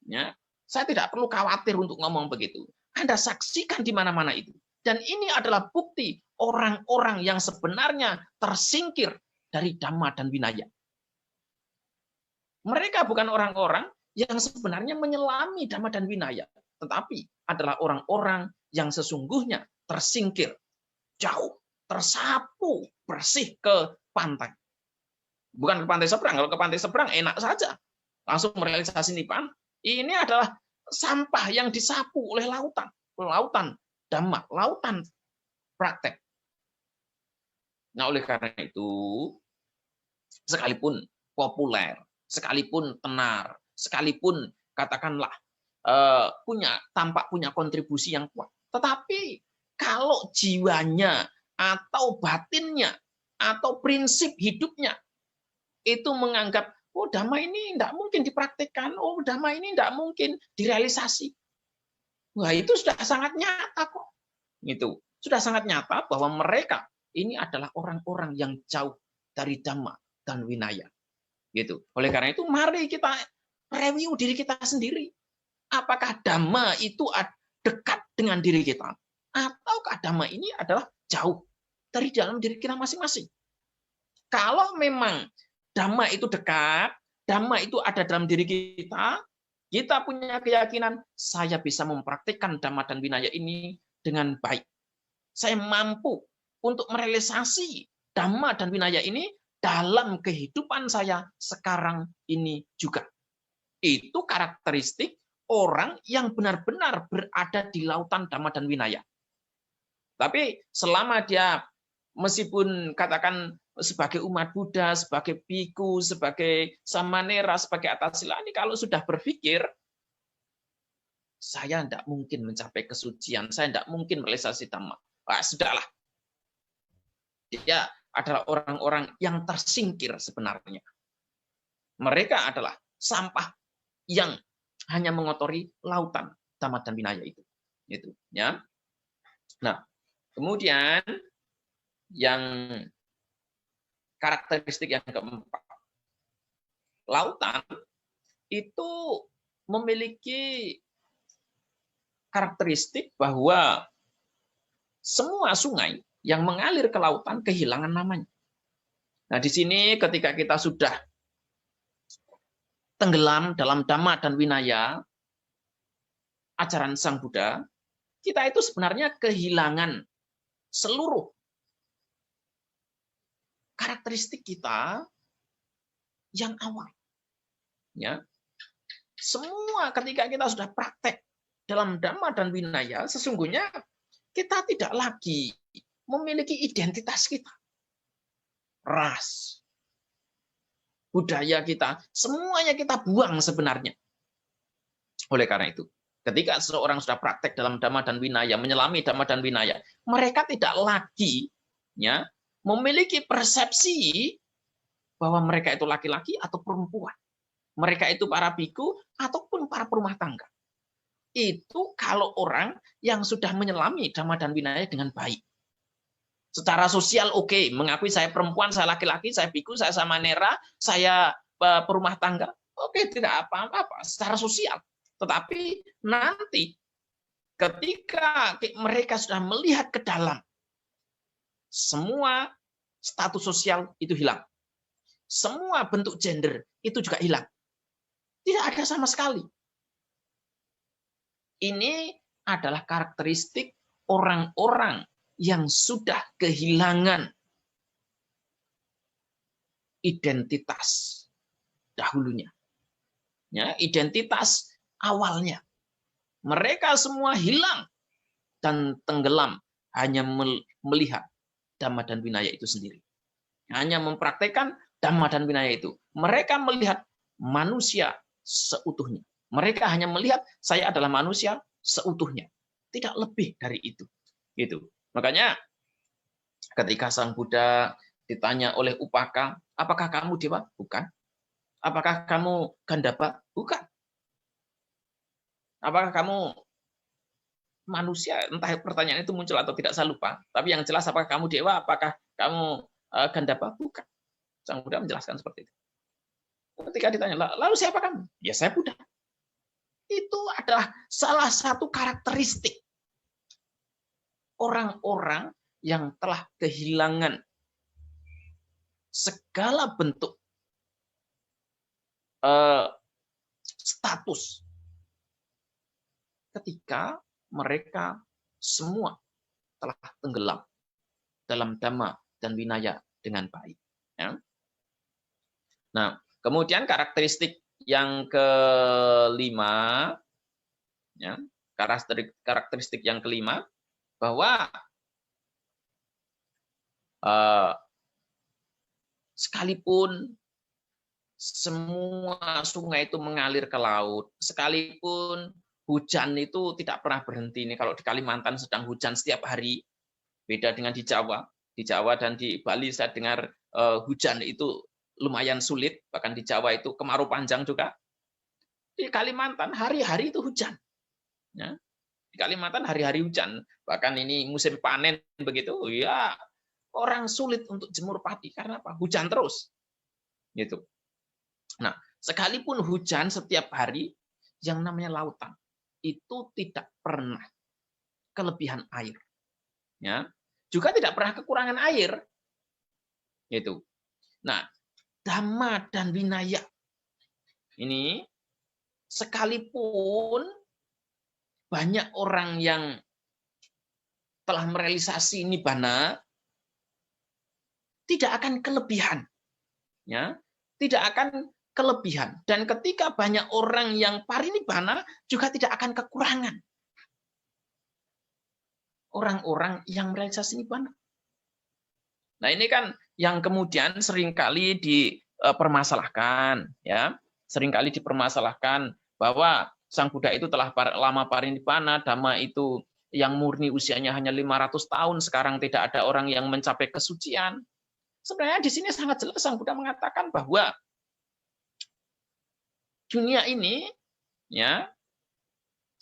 Ya, saya tidak perlu khawatir untuk ngomong begitu. Anda saksikan di mana-mana itu. Dan ini adalah bukti orang-orang yang sebenarnya tersingkir dari Dhamma dan Winaya. Mereka bukan orang-orang yang sebenarnya menyelami Dhamma dan Winaya, tetapi adalah orang-orang yang sesungguhnya tersingkir, jauh, tersapu, bersih ke pantai. Bukan ke pantai seberang, kalau ke pantai seberang enak saja, langsung merealisasi nibbana. Ini adalah sampah yang disapu oleh lautan, lautan Dhamma, lautan praktek. Nah, oleh karena itu, sekalipun populer, sekalipun tenar, sekalipun katakanlah tampak punya kontribusi yang kuat, tetapi kalau jiwanya atau batinnya atau prinsip hidupnya itu menganggap, oh Dhamma ini tidak mungkin dipraktikkan, oh Dhamma ini tidak mungkin direalisasi. Wah, itu sudah sangat nyata kok. Itu sudah sangat nyata bahwa mereka ini adalah orang-orang yang jauh dari Dhamma dan Winaya. Gitu. Oleh karena itu, mari kita review diri kita sendiri. Apakah Dhamma itu dekat dengan diri kita? Ataukah Dhamma ini adalah jauh dari dalam diri kita masing-masing? Kalau memang Dhamma itu dekat, Dhamma itu ada dalam diri kita, kita punya keyakinan, saya bisa mempraktikkan Dhamma dan Vinaya ini dengan baik. Saya mampu untuk merealisasi Dhamma dan Vinaya ini dalam kehidupan saya sekarang ini juga. Itu karakteristik orang yang benar-benar berada di lautan Dhamma dan Vinaya. Tapi selama dia meskipun katakan sebagai umat Buddha, sebagai biku, sebagai samanera, sebagai atasila, ini kalau sudah berpikir, saya tidak mungkin mencapai kesucian, saya tidak mungkin merealisasi Dhamma. Wah, sudahlah. Dia adalah orang-orang yang tersingkir sebenarnya. Mereka adalah sampah yang hanya mengotori lautan Dhamma dan Vinaya itu. Ya. Nah, kemudian yang karakteristik yang keempat, lautan itu memiliki karakteristik bahwa semua sungai yang mengalir ke lautan kehilangan namanya. Nah, di sini ketika kita sudah tenggelam dalam Dhamma dan Vinaya, ajaran Sang Buddha, kita itu sebenarnya kehilangan seluruh karakteristik kita yang awal. Ya. Semua ketika kita sudah praktek dalam Dhamma dan Vinaya, sesungguhnya kita tidak lagi memiliki identitas kita. Ras, budaya kita, semuanya kita buang sebenarnya. Oleh karena itu, ketika seseorang sudah praktek dalam Dhamma dan Vinaya, menyelami Dhamma dan Vinaya, mereka tidak lagi ya, memiliki persepsi bahwa mereka itu laki-laki atau perempuan. Mereka itu para biku ataupun para perumah tangga. Itu kalau orang yang sudah menyelami Dhamma dan Vinaya dengan baik. Secara sosial oke, mengakui saya perempuan, saya laki-laki, saya biku, saya samanera, saya perumah tangga. Oke, tidak apa-apa secara sosial. Tetapi nanti ketika mereka sudah melihat ke dalam, semua status sosial itu hilang. Semua bentuk gender itu juga hilang. Tidak ada sama sekali. Ini adalah karakteristik orang-orang yang sudah kehilangan identitas dahulunya. Ya, identitas awalnya. Mereka semua hilang dan tenggelam hanya melihat Dhamma dan Vinaya itu sendiri. Hanya mempraktekkan Dhamma dan Vinaya itu. Mereka melihat manusia seutuhnya. Mereka hanya melihat saya adalah manusia seutuhnya. Tidak lebih dari itu. Gitu. Makanya ketika Sang Buddha ditanya oleh Upaka, apakah kamu dewa? Bukan. Apakah kamu Gandhapa? Bukan. Apakah kamu manusia? Entah pertanyaan itu muncul atau tidak, saya lupa. Tapi yang jelas apakah kamu dewa? Apakah kamu Gandhapa? Bukan. Sang Buddha menjelaskan seperti itu. Ketika ditanya, lalu siapa kamu? Ya saya Buddha. Itu adalah salah satu karakteristik orang-orang yang telah kehilangan segala bentuk status ketika mereka semua telah tenggelam dalam Dhamma dan Vinaya dengan baik. Ya. Nah, kemudian karakteristik yang kelima, ya, karakteristik yang kelima, bahwa sekalipun semua sungai itu mengalir ke laut, sekalipun hujan itu tidak pernah berhenti. Ini kalau di Kalimantan sedang hujan setiap hari, beda dengan di Jawa. Di Jawa dan di Bali saya dengar hujan itu lumayan sulit, bahkan di Jawa itu kemarau panjang juga. Di Kalimantan hari-hari itu hujan. Ya. Di Kalimantan hari-hari hujan, bahkan ini musim panen begitu, ya orang sulit untuk jemur padi karena apa? Hujan terus. Gitu. Nah, Sekalipun hujan setiap hari, yang namanya lautan itu tidak pernah kelebihan air. Ya. Juga tidak pernah kekurangan air. Gitu. Nah, Dhamma dan Vinaya ini sekalipun banyak orang yang telah merealisasi nibbana, tidak akan kelebihan. Ya, tidak akan kelebihan. Dan ketika banyak orang yang parinibbana, juga tidak akan kekurangan orang-orang yang merealisasi nibbana. Nah, ini kan yang kemudian seringkali dipermasalahkan, ya. Seringkali dipermasalahkan bahwa Sang Buddha itu telah lama parinibbana, Dhamma itu yang murni usianya hanya 500 tahun, sekarang tidak ada orang yang mencapai kesucian. Sebenarnya di sini sangat jelas Sang Buddha mengatakan bahwa dunia ini, ya,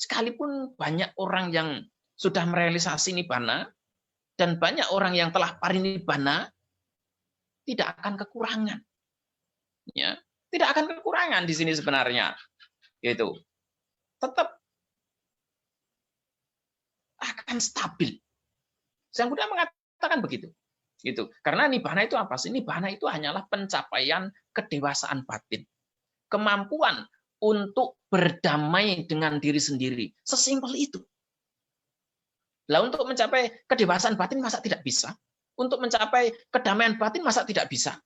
sekalipun banyak orang yang sudah merealisasi nibbana dan banyak orang yang telah parinibbana, tidak akan kekurangan. Ya, tidak akan kekurangan di sini sebenarnya. Gitu. Tetap akan stabil. Sang Buddha mengatakan begitu. Gitu. Karena nibbana itu apa sih? Nibbana itu hanyalah pencapaian kedewasaan batin. Kemampuan untuk berdamai dengan diri sendiri. Sesimpel itu. Lah untuk mencapai kedewasaan batin masa tidak bisa? Untuk mencapai kedamaian batin masa tidak bisa?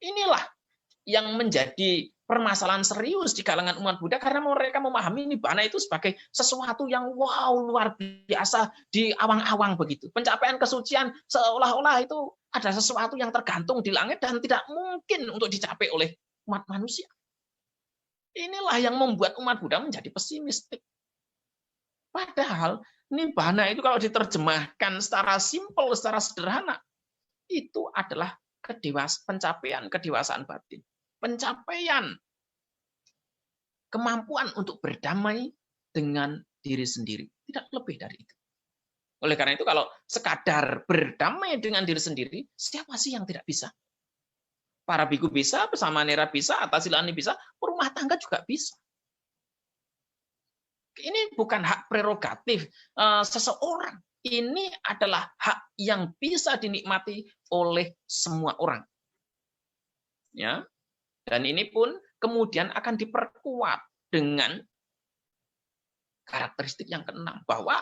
Inilah yang menjadi permasalahan serius di kalangan umat Buddha karena mereka memahami nibbana itu sebagai sesuatu yang wow luar biasa di awang-awang begitu. Pencapaian kesucian seolah-olah itu ada sesuatu yang tergantung di langit dan tidak mungkin untuk dicapai oleh umat manusia. Inilah yang membuat umat Buddha menjadi pesimistik. Padahal nibbana itu kalau diterjemahkan secara simpel, secara sederhana, itu adalah pencapaian kedewasaan batin. Pencapaian kemampuan untuk berdamai dengan diri sendiri. Tidak lebih dari itu. Oleh karena itu kalau sekadar berdamai dengan diri sendiri, siapa sih yang tidak bisa? Para biku bisa, Pesamanera bisa, Atasilani bisa, rumah tangga juga bisa. Ini bukan hak prerogatif seseorang. Ini adalah hak yang bisa dinikmati oleh semua orang. Ya. Dan ini pun kemudian akan diperkuat dengan karakteristik yang keenam, bahwa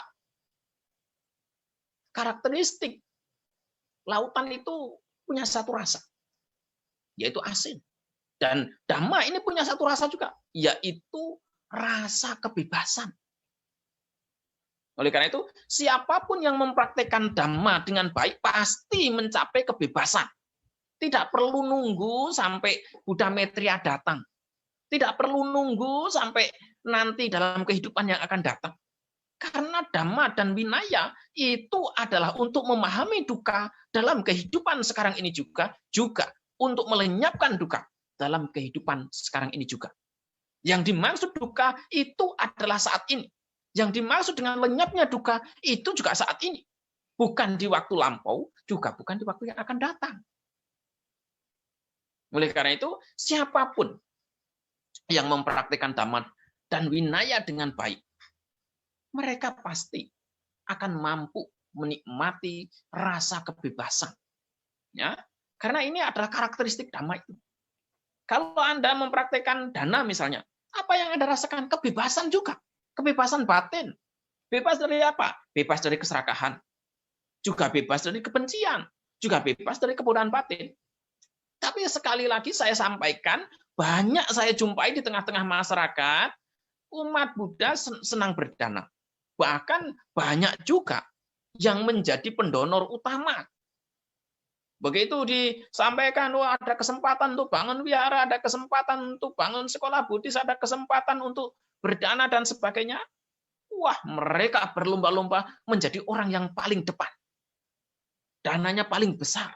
karakteristik lautan itu punya satu rasa, yaitu asin. Dan Dhamma ini punya satu rasa juga, yaitu rasa kebebasan. Oleh karena itu, siapapun yang mempraktekkan Dhamma dengan baik pasti mencapai kebebasan. Tidak perlu nunggu sampai Buddha Maitreya datang. Tidak perlu nunggu sampai nanti dalam kehidupan yang akan datang. Karena Dhamma dan Vinaya itu adalah untuk memahami duka dalam kehidupan sekarang ini juga untuk melenyapkan duka dalam kehidupan sekarang ini juga. Yang dimaksud duka itu adalah saat ini. Yang dimaksud dengan lenyapnya duka itu juga saat ini. Bukan di waktu lampau, juga bukan di waktu yang akan datang. Oleh karena itu, siapapun yang mempraktikkan Dhamma dan Vinaya dengan baik, mereka pasti akan mampu menikmati rasa kebebasan. Ya, karena ini adalah karakteristik Dhamma itu. Kalau Anda mempraktikkan dana misalnya, apa yang Anda rasakan? Kebebasan juga. Kebebasan batin. Bebas dari apa? Bebas dari keserakahan. Juga bebas dari kebencian. Juga bebas dari kebodohan batin. Tapi sekali lagi saya sampaikan, banyak saya jumpai di tengah-tengah masyarakat, umat Buddha senang berdana. Bahkan banyak juga yang menjadi pendonor utama. Begitu disampaikan, wah ada kesempatan untuk bangun wihara, ada kesempatan untuk bangun sekolah Buddhis, ada kesempatan untuk berdana dan sebagainya. Wah, mereka berlomba-lomba menjadi orang yang paling depan. Dananya paling besar.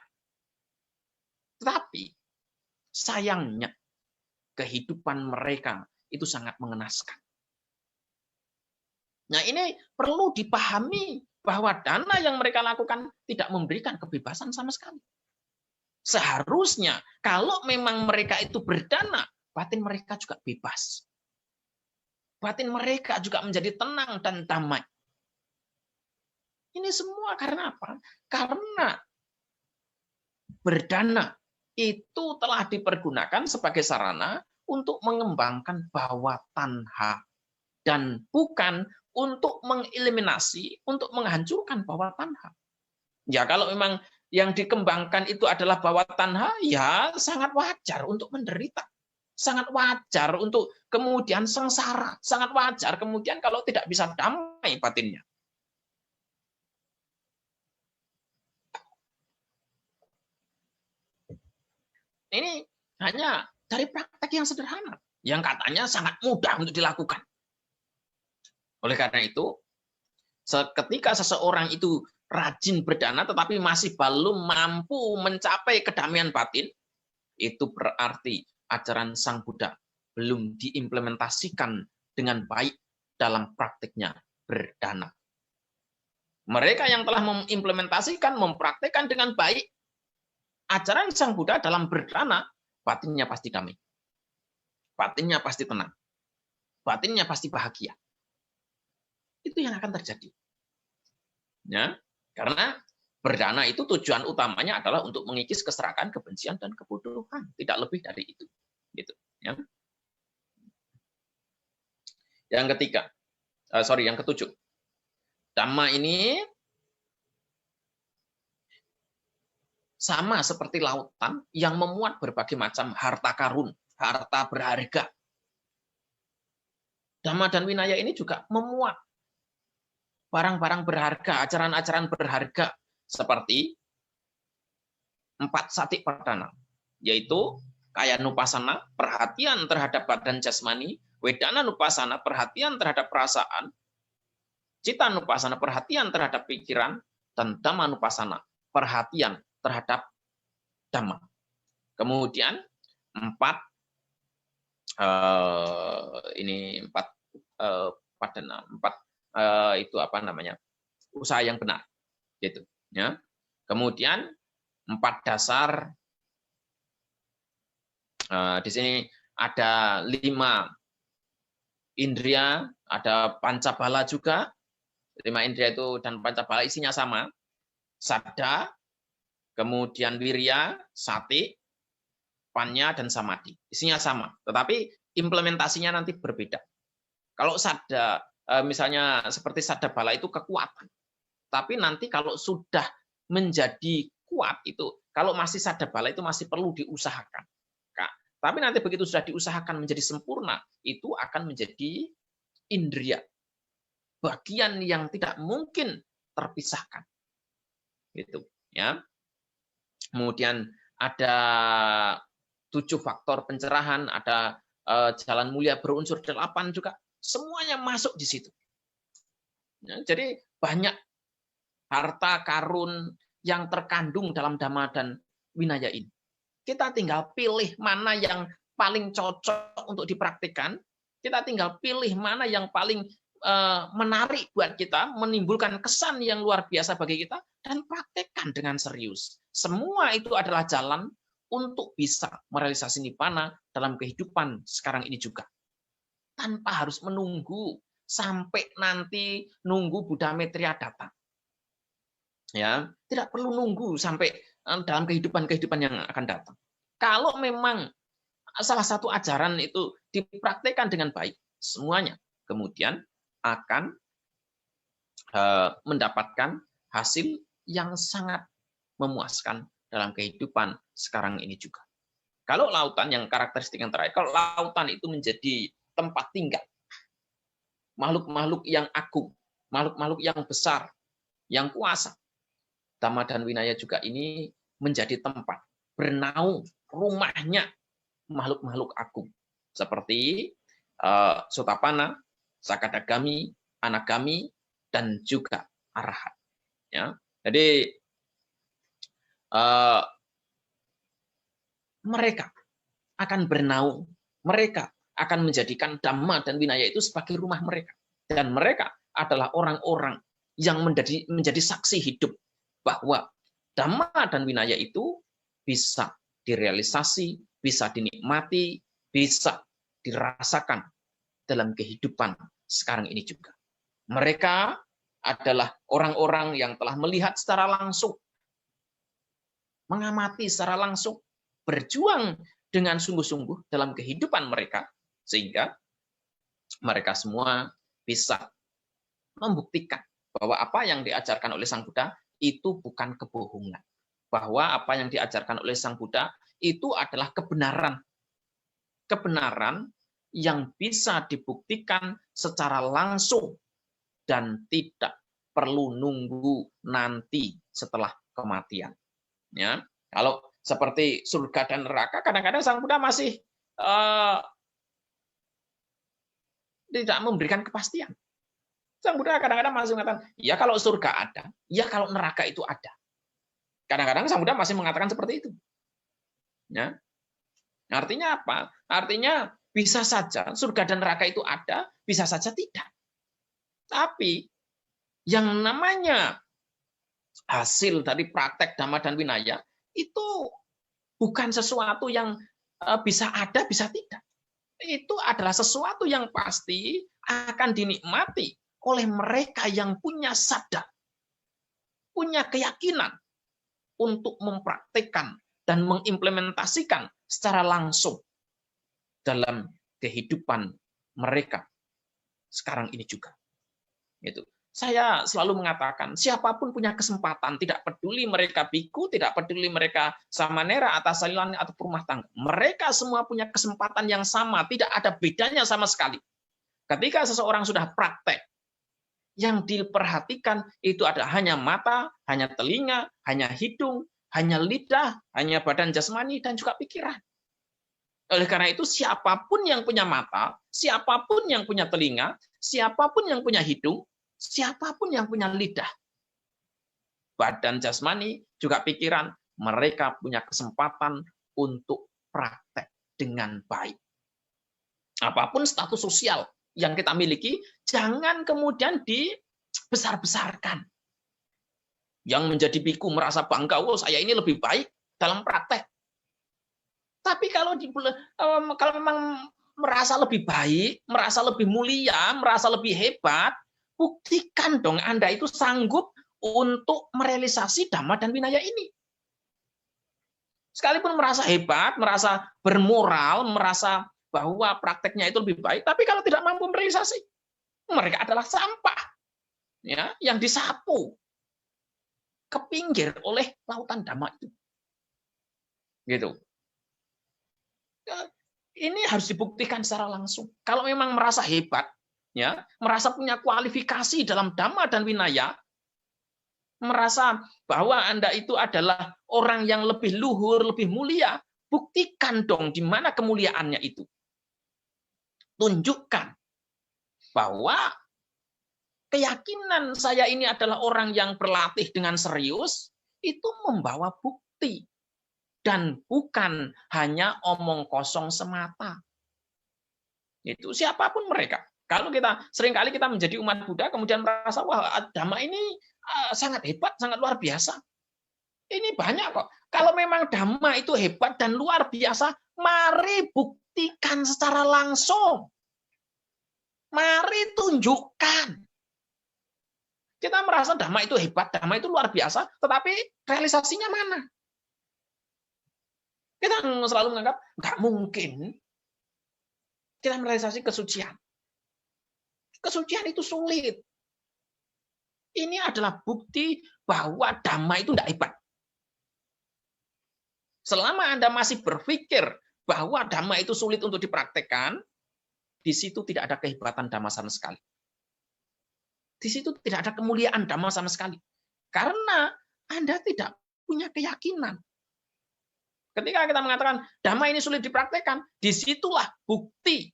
Tetapi sayangnya kehidupan mereka itu sangat mengenaskan. Nah, ini perlu dipahami bahwa dana yang mereka lakukan tidak memberikan kebebasan sama sekali. Seharusnya kalau memang mereka itu berdana, batin mereka juga bebas. Batin mereka juga menjadi tenang dan damai. Ini semua karena apa? Karena berdana itu telah dipergunakan sebagai sarana untuk mengembangkan bawah tanha dan bukan untuk mengeliminasi, untuk menghancurkan bawah tanha. Ya kalau memang yang dikembangkan itu adalah bawah tanha, ya sangat wajar untuk menderita. Sangat wajar untuk kemudian sengsara. Sangat wajar kemudian kalau tidak bisa damai batinnya. Ini hanya dari praktek yang sederhana, yang katanya sangat mudah untuk dilakukan. Oleh karena itu, ketika seseorang itu rajin berdana tetapi masih belum mampu mencapai kedamaian batin, itu berarti ajaran Sang Buddha belum diimplementasikan dengan baik dalam praktiknya berdana. Mereka yang telah mengimplementasikan, mempraktikkan dengan baik ajaran Sang Buddha dalam berdana, batinnya pasti damai. Batinnya pasti tenang. Batinnya pasti bahagia. Itu yang akan terjadi. Ya, karena berdana itu tujuan utamanya adalah untuk mengikis keserakahan, kebencian, dan kebodohan. Tidak lebih dari itu. Gitu, ya. Yang ketiga, yang ketujuh. Dhamma ini sama seperti lautan yang memuat berbagai macam harta karun, harta berharga. Dhamma dan Vinaya ini juga memuat barang-barang berharga, ajaran-ajaran berharga, seperti 4 sati pradana, yaitu kaya nupasana, perhatian terhadap badan jasmani, wedana nupasana, perhatian terhadap perasaan, cita nupasana, perhatian terhadap pikiran, dan dhamma nupasana, perhatian terhadap dhamma. Kemudian 4 padana, 4 itu apa namanya? Usaha yang benar, gitu, ya. Kemudian 4 dasar, di sini ada 5 indria, ada pancabala juga. 5 indria itu dan pancabala isinya sama. Saddha, kemudian wirya, sati, panya, dan samadhi. Isinya sama, tetapi implementasinya nanti berbeda. Kalau saddha, misalnya seperti saddha bala itu kekuatan. Tapi nanti kalau sudah menjadi kuat itu, kalau masih saddha bala itu masih perlu diusahakan. Tapi nanti begitu sudah diusahakan menjadi sempurna, itu akan menjadi indria. Bagian yang tidak mungkin terpisahkan. Gitu, ya. Kemudian ada 7 faktor pencerahan, ada jalan mulia berunsur 8 juga, semuanya masuk di situ. Ya, jadi banyak harta karun yang terkandung dalam Dhamma dan Vinaya ini. Kita tinggal pilih mana yang paling cocok untuk dipraktikkan, kita tinggal pilih mana yang paling menarik buat kita, menimbulkan kesan yang luar biasa bagi kita, dan praktekkan dengan serius. Semua itu adalah jalan untuk bisa merealisasi nibbana dalam kehidupan sekarang ini juga. Tanpa harus menunggu sampai nanti nunggu Buddha Maitreya datang. Ya, tidak perlu nunggu sampai dalam kehidupan yang akan datang. Kalau memang salah satu ajaran itu dipraktekkan dengan baik, semuanya kemudian akan mendapatkan hasil yang sangat memuaskan dalam kehidupan sekarang ini juga. Kalau lautan yang karakteristik yang terakhir, kalau lautan itu menjadi tempat tinggal makhluk-makhluk yang agung, makhluk-makhluk yang besar, yang kuasa, Dhamma dan Vinaya juga ini menjadi tempat bernaung rumahnya makhluk-makhluk agung seperti Sotapanna, Sakadagami, Anagami, dan juga Arahat. Ya, jadi mereka akan bernaung, mereka akan menjadikan Dhamma dan Vinaya itu sebagai rumah mereka, dan mereka adalah orang-orang yang menjadi saksi hidup bahwa Dhamma dan Vinaya itu bisa direalisasi, bisa dinikmati, bisa dirasakan dalam kehidupan sekarang ini juga. Mereka adalah orang-orang yang telah melihat secara langsung, mengamati secara langsung, berjuang dengan sungguh-sungguh dalam kehidupan mereka, sehingga mereka semua bisa membuktikan bahwa apa yang diajarkan oleh Sang Buddha itu bukan kebohongan. Bahwa apa yang diajarkan oleh Sang Buddha itu adalah kebenaran. Kebenaran yang bisa dibuktikan secara langsung dan tidak perlu nunggu nanti setelah kematian. Ya, kalau seperti surga dan neraka, kadang-kadang Sang Buddha masih tidak memberikan kepastian. Sang Buddha kadang-kadang masih mengatakan, ya kalau surga ada, ya kalau neraka itu ada. Kadang-kadang Sang Buddha masih mengatakan seperti itu. Ya. Artinya apa? Artinya bisa saja surga dan neraka itu ada, bisa saja tidak. Tapi yang namanya hasil dari praktek Dhamma dan Vinaya itu bukan sesuatu yang bisa ada, bisa tidak. Itu adalah sesuatu yang pasti akan dinikmati oleh mereka yang punya sadar, punya keyakinan untuk mempraktikkan dan mengimplementasikan secara langsung dalam kehidupan mereka sekarang ini juga. Itu. Saya selalu mengatakan, siapapun punya kesempatan, tidak peduli mereka biku, tidak peduli mereka samanera, atas salilan, atau rumah tangga. Mereka semua punya kesempatan yang sama, tidak ada bedanya sama sekali. Ketika seseorang sudah praktek, yang diperhatikan itu adalah hanya mata, hanya telinga, hanya hidung, hanya lidah, hanya badan jasmani, dan juga pikiran. Oleh karena itu, siapapun yang punya mata, siapapun yang punya telinga, siapapun yang punya hidung, siapapun yang punya lidah, badan jasmani, juga pikiran, mereka punya kesempatan untuk praktek dengan baik. Apapun status sosial yang kita miliki, jangan kemudian dibesar-besarkan. Yang menjadi biku merasa bangga, oh saya ini lebih baik dalam praktek. Tapi kalau memang merasa lebih baik, merasa lebih mulia, merasa lebih hebat, buktikan dong Anda itu sanggup untuk merealisasi Dhamma dan Vinaya ini. Sekalipun merasa hebat, merasa bermoral, merasa bahwa prakteknya itu lebih baik, tapi kalau tidak mampu merealisasi, mereka adalah sampah, ya, yang disapu ke pinggir oleh lautan Dhamma itu. Gitu. Ini harus dibuktikan secara langsung. Kalau memang merasa hebat, ya, merasa punya kualifikasi dalam Dhamma dan Vinaya, merasa bahwa Anda itu adalah orang yang lebih luhur, lebih mulia, buktikan dong di mana kemuliaannya itu. Tunjukkan bahwa keyakinan saya ini adalah orang yang berlatih dengan serius, itu membawa bukti. Dan bukan hanya omong kosong semata. Itu siapapun mereka. Kalau seringkali kita menjadi umat Buddha, kemudian merasa, wah Dhamma ini sangat hebat, sangat luar biasa. Ini banyak kok. Kalau memang Dhamma itu hebat dan luar biasa, mari buktikan secara langsung. Mari tunjukkan. Kita merasa Dhamma itu hebat, Dhamma itu luar biasa, tetapi realisasinya mana? Kita selalu menganggap, nggak mungkin kita merealisasi kesucian. Kesucian itu sulit. Ini adalah bukti bahwa Dhamma itu tidak hebat. Selama Anda masih berpikir bahwa Dhamma itu sulit untuk dipraktekkan, di situ tidak ada kehebatan Dhamma sama sekali. Di situ tidak ada kemuliaan Dhamma sama sekali. Karena Anda tidak punya keyakinan. Ketika kita mengatakan Dhamma ini sulit dipraktekkan, disitulah bukti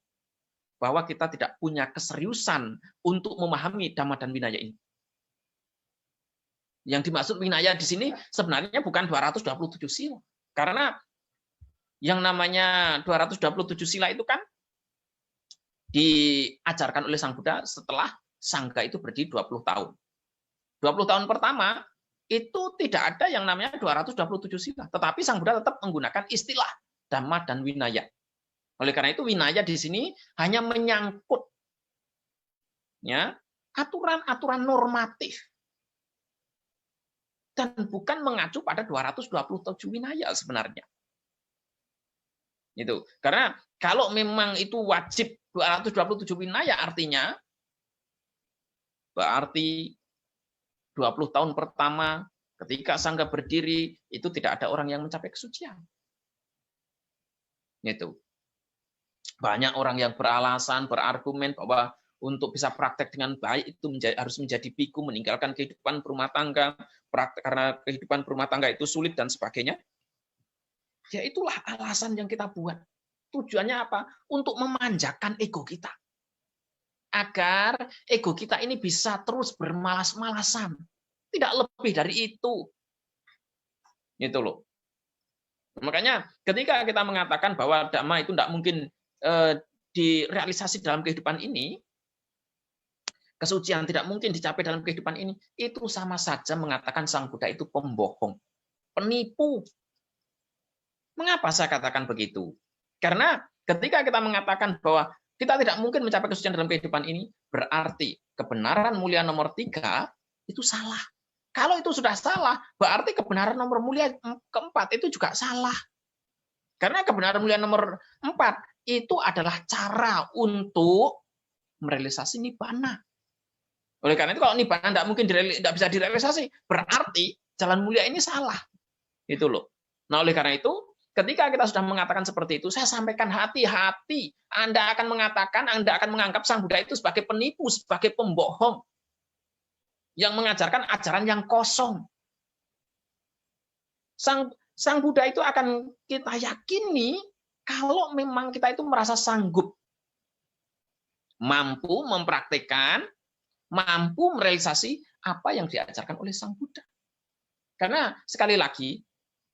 bahwa kita tidak punya keseriusan untuk memahami Dhamma dan Vinaya ini. Yang dimaksud Vinaya di sini sebenarnya bukan 227 sila. Karena yang namanya 227 sila itu kan diajarkan oleh Sang Buddha setelah Sangga itu berdiri 20 tahun. 20 tahun pertama, itu tidak ada yang namanya 227 sila. Tetapi Sang Buddha tetap menggunakan istilah Dhamma dan Vinaya. Oleh karena itu Vinaya di sini hanya menyangkut ya aturan-aturan normatif dan bukan mengacu pada 227 Vinaya sebenarnya. Itu. Karena kalau memang itu wajib 227 Vinaya artinya berarti 20 tahun pertama ketika Sangga berdiri itu tidak ada orang yang mencapai kesucian. Itu. Banyak orang yang beralasan, berargumen bahwa untuk bisa praktek dengan baik itu harus menjadi biku, meninggalkan kehidupan berumah tangga, karena kehidupan berumah tangga itu sulit dan sebagainya. Ya itulah alasan yang kita buat. Tujuannya apa? Untuk memanjakan ego kita. Agar ego kita ini bisa terus bermalas-malasan. Tidak lebih dari itu. Gitu loh. Makanya ketika kita mengatakan bahwa Dhamma itu tidak mungkin direalisasi dalam kehidupan ini, kesucian tidak mungkin dicapai dalam kehidupan ini, itu sama saja mengatakan Sang Buddha itu pembohong, penipu. Mengapa saya katakan begitu? Karena ketika kita mengatakan bahwa kita tidak mungkin mencapai kesucian dalam kehidupan ini, berarti kebenaran mulia nomor 3 itu salah. Kalau itu sudah salah, berarti kebenaran nomor mulia keempat itu juga salah. Karena kebenaran mulia nomor 4 itu adalah cara untuk merealisasi nibbana. Oleh karena itu kalau nibbana tidak bisa direalisasi, berarti jalan mulia ini salah. Itu loh. Nah, oleh karena itu, ketika kita sudah mengatakan seperti itu, saya sampaikan hati-hati. Anda akan menganggap Sang Buddha itu sebagai penipu, sebagai pembohong yang mengajarkan ajaran yang kosong. Sang Buddha itu akan kita yakini kalau memang kita itu merasa sanggup, mampu mempraktikkan, mampu merealisasi apa yang diajarkan oleh Sang Buddha. Karena sekali lagi,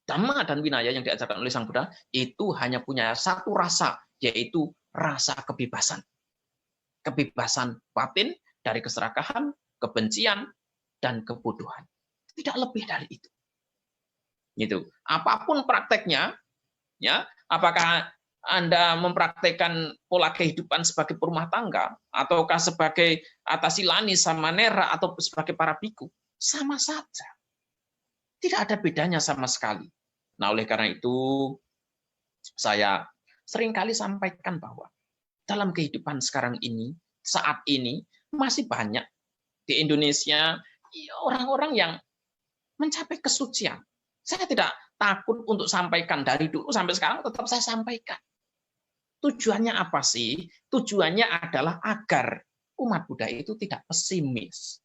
Dhamma dan Vinaya yang diajarkan oleh Sang Buddha itu hanya punya satu rasa, yaitu rasa kebebasan. Kebebasan batin dari keserakahan, kebencian, dan kebodohan. Tidak lebih dari itu. Gitu. Apapun prakteknya, ya, apakah Anda mempraktekkan pola kehidupan sebagai perumah tangga, ataukah sebagai atasilani, samanera, atau sebagai para biku, sama saja. Tidak ada bedanya sama sekali. Nah, oleh karena itu, saya seringkali sampaikan bahwa dalam kehidupan sekarang ini, saat ini, masih banyak di Indonesia orang-orang yang mencapai kesucian. Saya tidak takut untuk sampaikan dari dulu sampai sekarang, tetap saya sampaikan. Tujuannya apa sih? Tujuannya adalah agar umat Buddha itu tidak pesimis.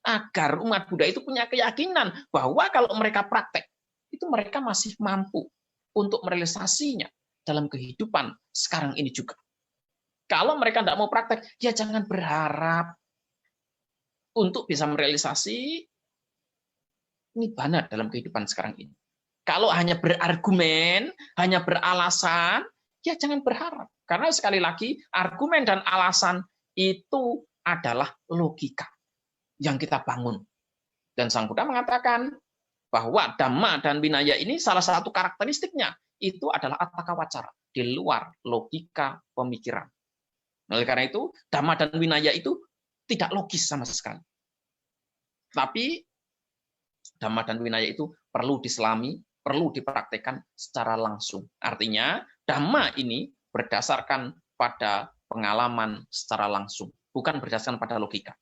Agar umat Buddha itu punya keyakinan bahwa kalau mereka praktek, itu mereka masih mampu untuk merealisasinya dalam kehidupan sekarang ini juga. Kalau mereka tidak mau praktek, ya jangan berharap untuk bisa merealisasi nibbana dalam kehidupan sekarang ini. Kalau hanya berargumen, hanya beralasan, ya jangan berharap. Karena sekali lagi, argumen dan alasan itu adalah logika yang kita bangun. Dan Sang Buddha mengatakan bahwa Dhamma dan Vinaya ini salah satu karakteristiknya itu adalah attaka wacara, di luar logika pemikiran. Oleh karena itu, Dhamma dan Vinaya itu tidak logis sama sekali. Tapi Dhamma dan Vinaya itu perlu diselami, perlu dipraktekkan secara langsung. Artinya, Dhamma ini berdasarkan pada pengalaman secara langsung, bukan berdasarkan pada logika.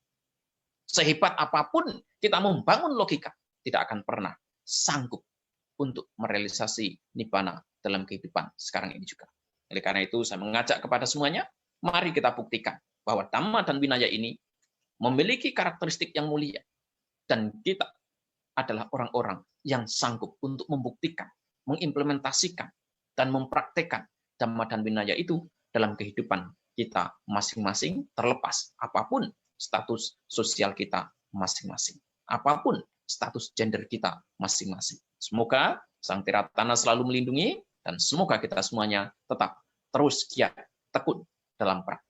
Sehebat apapun kita membangun logika, tidak akan pernah sanggup untuk merealisasi nibbana dalam kehidupan sekarang ini juga. Oleh karena itu, saya mengajak kepada semuanya, mari kita buktikan bahwa Dhamma dan Vinaya ini memiliki karakteristik yang mulia. Dan kita adalah orang-orang yang sanggup untuk membuktikan, mengimplementasikan, dan mempraktekkan Dhamma dan Vinaya itu dalam kehidupan kita masing-masing, terlepas apapun status sosial kita masing-masing. Apapun status gender kita masing-masing. Semoga Sang Tiratana selalu melindungi, dan semoga kita semuanya tetap terus giat, tekun dalam praktek.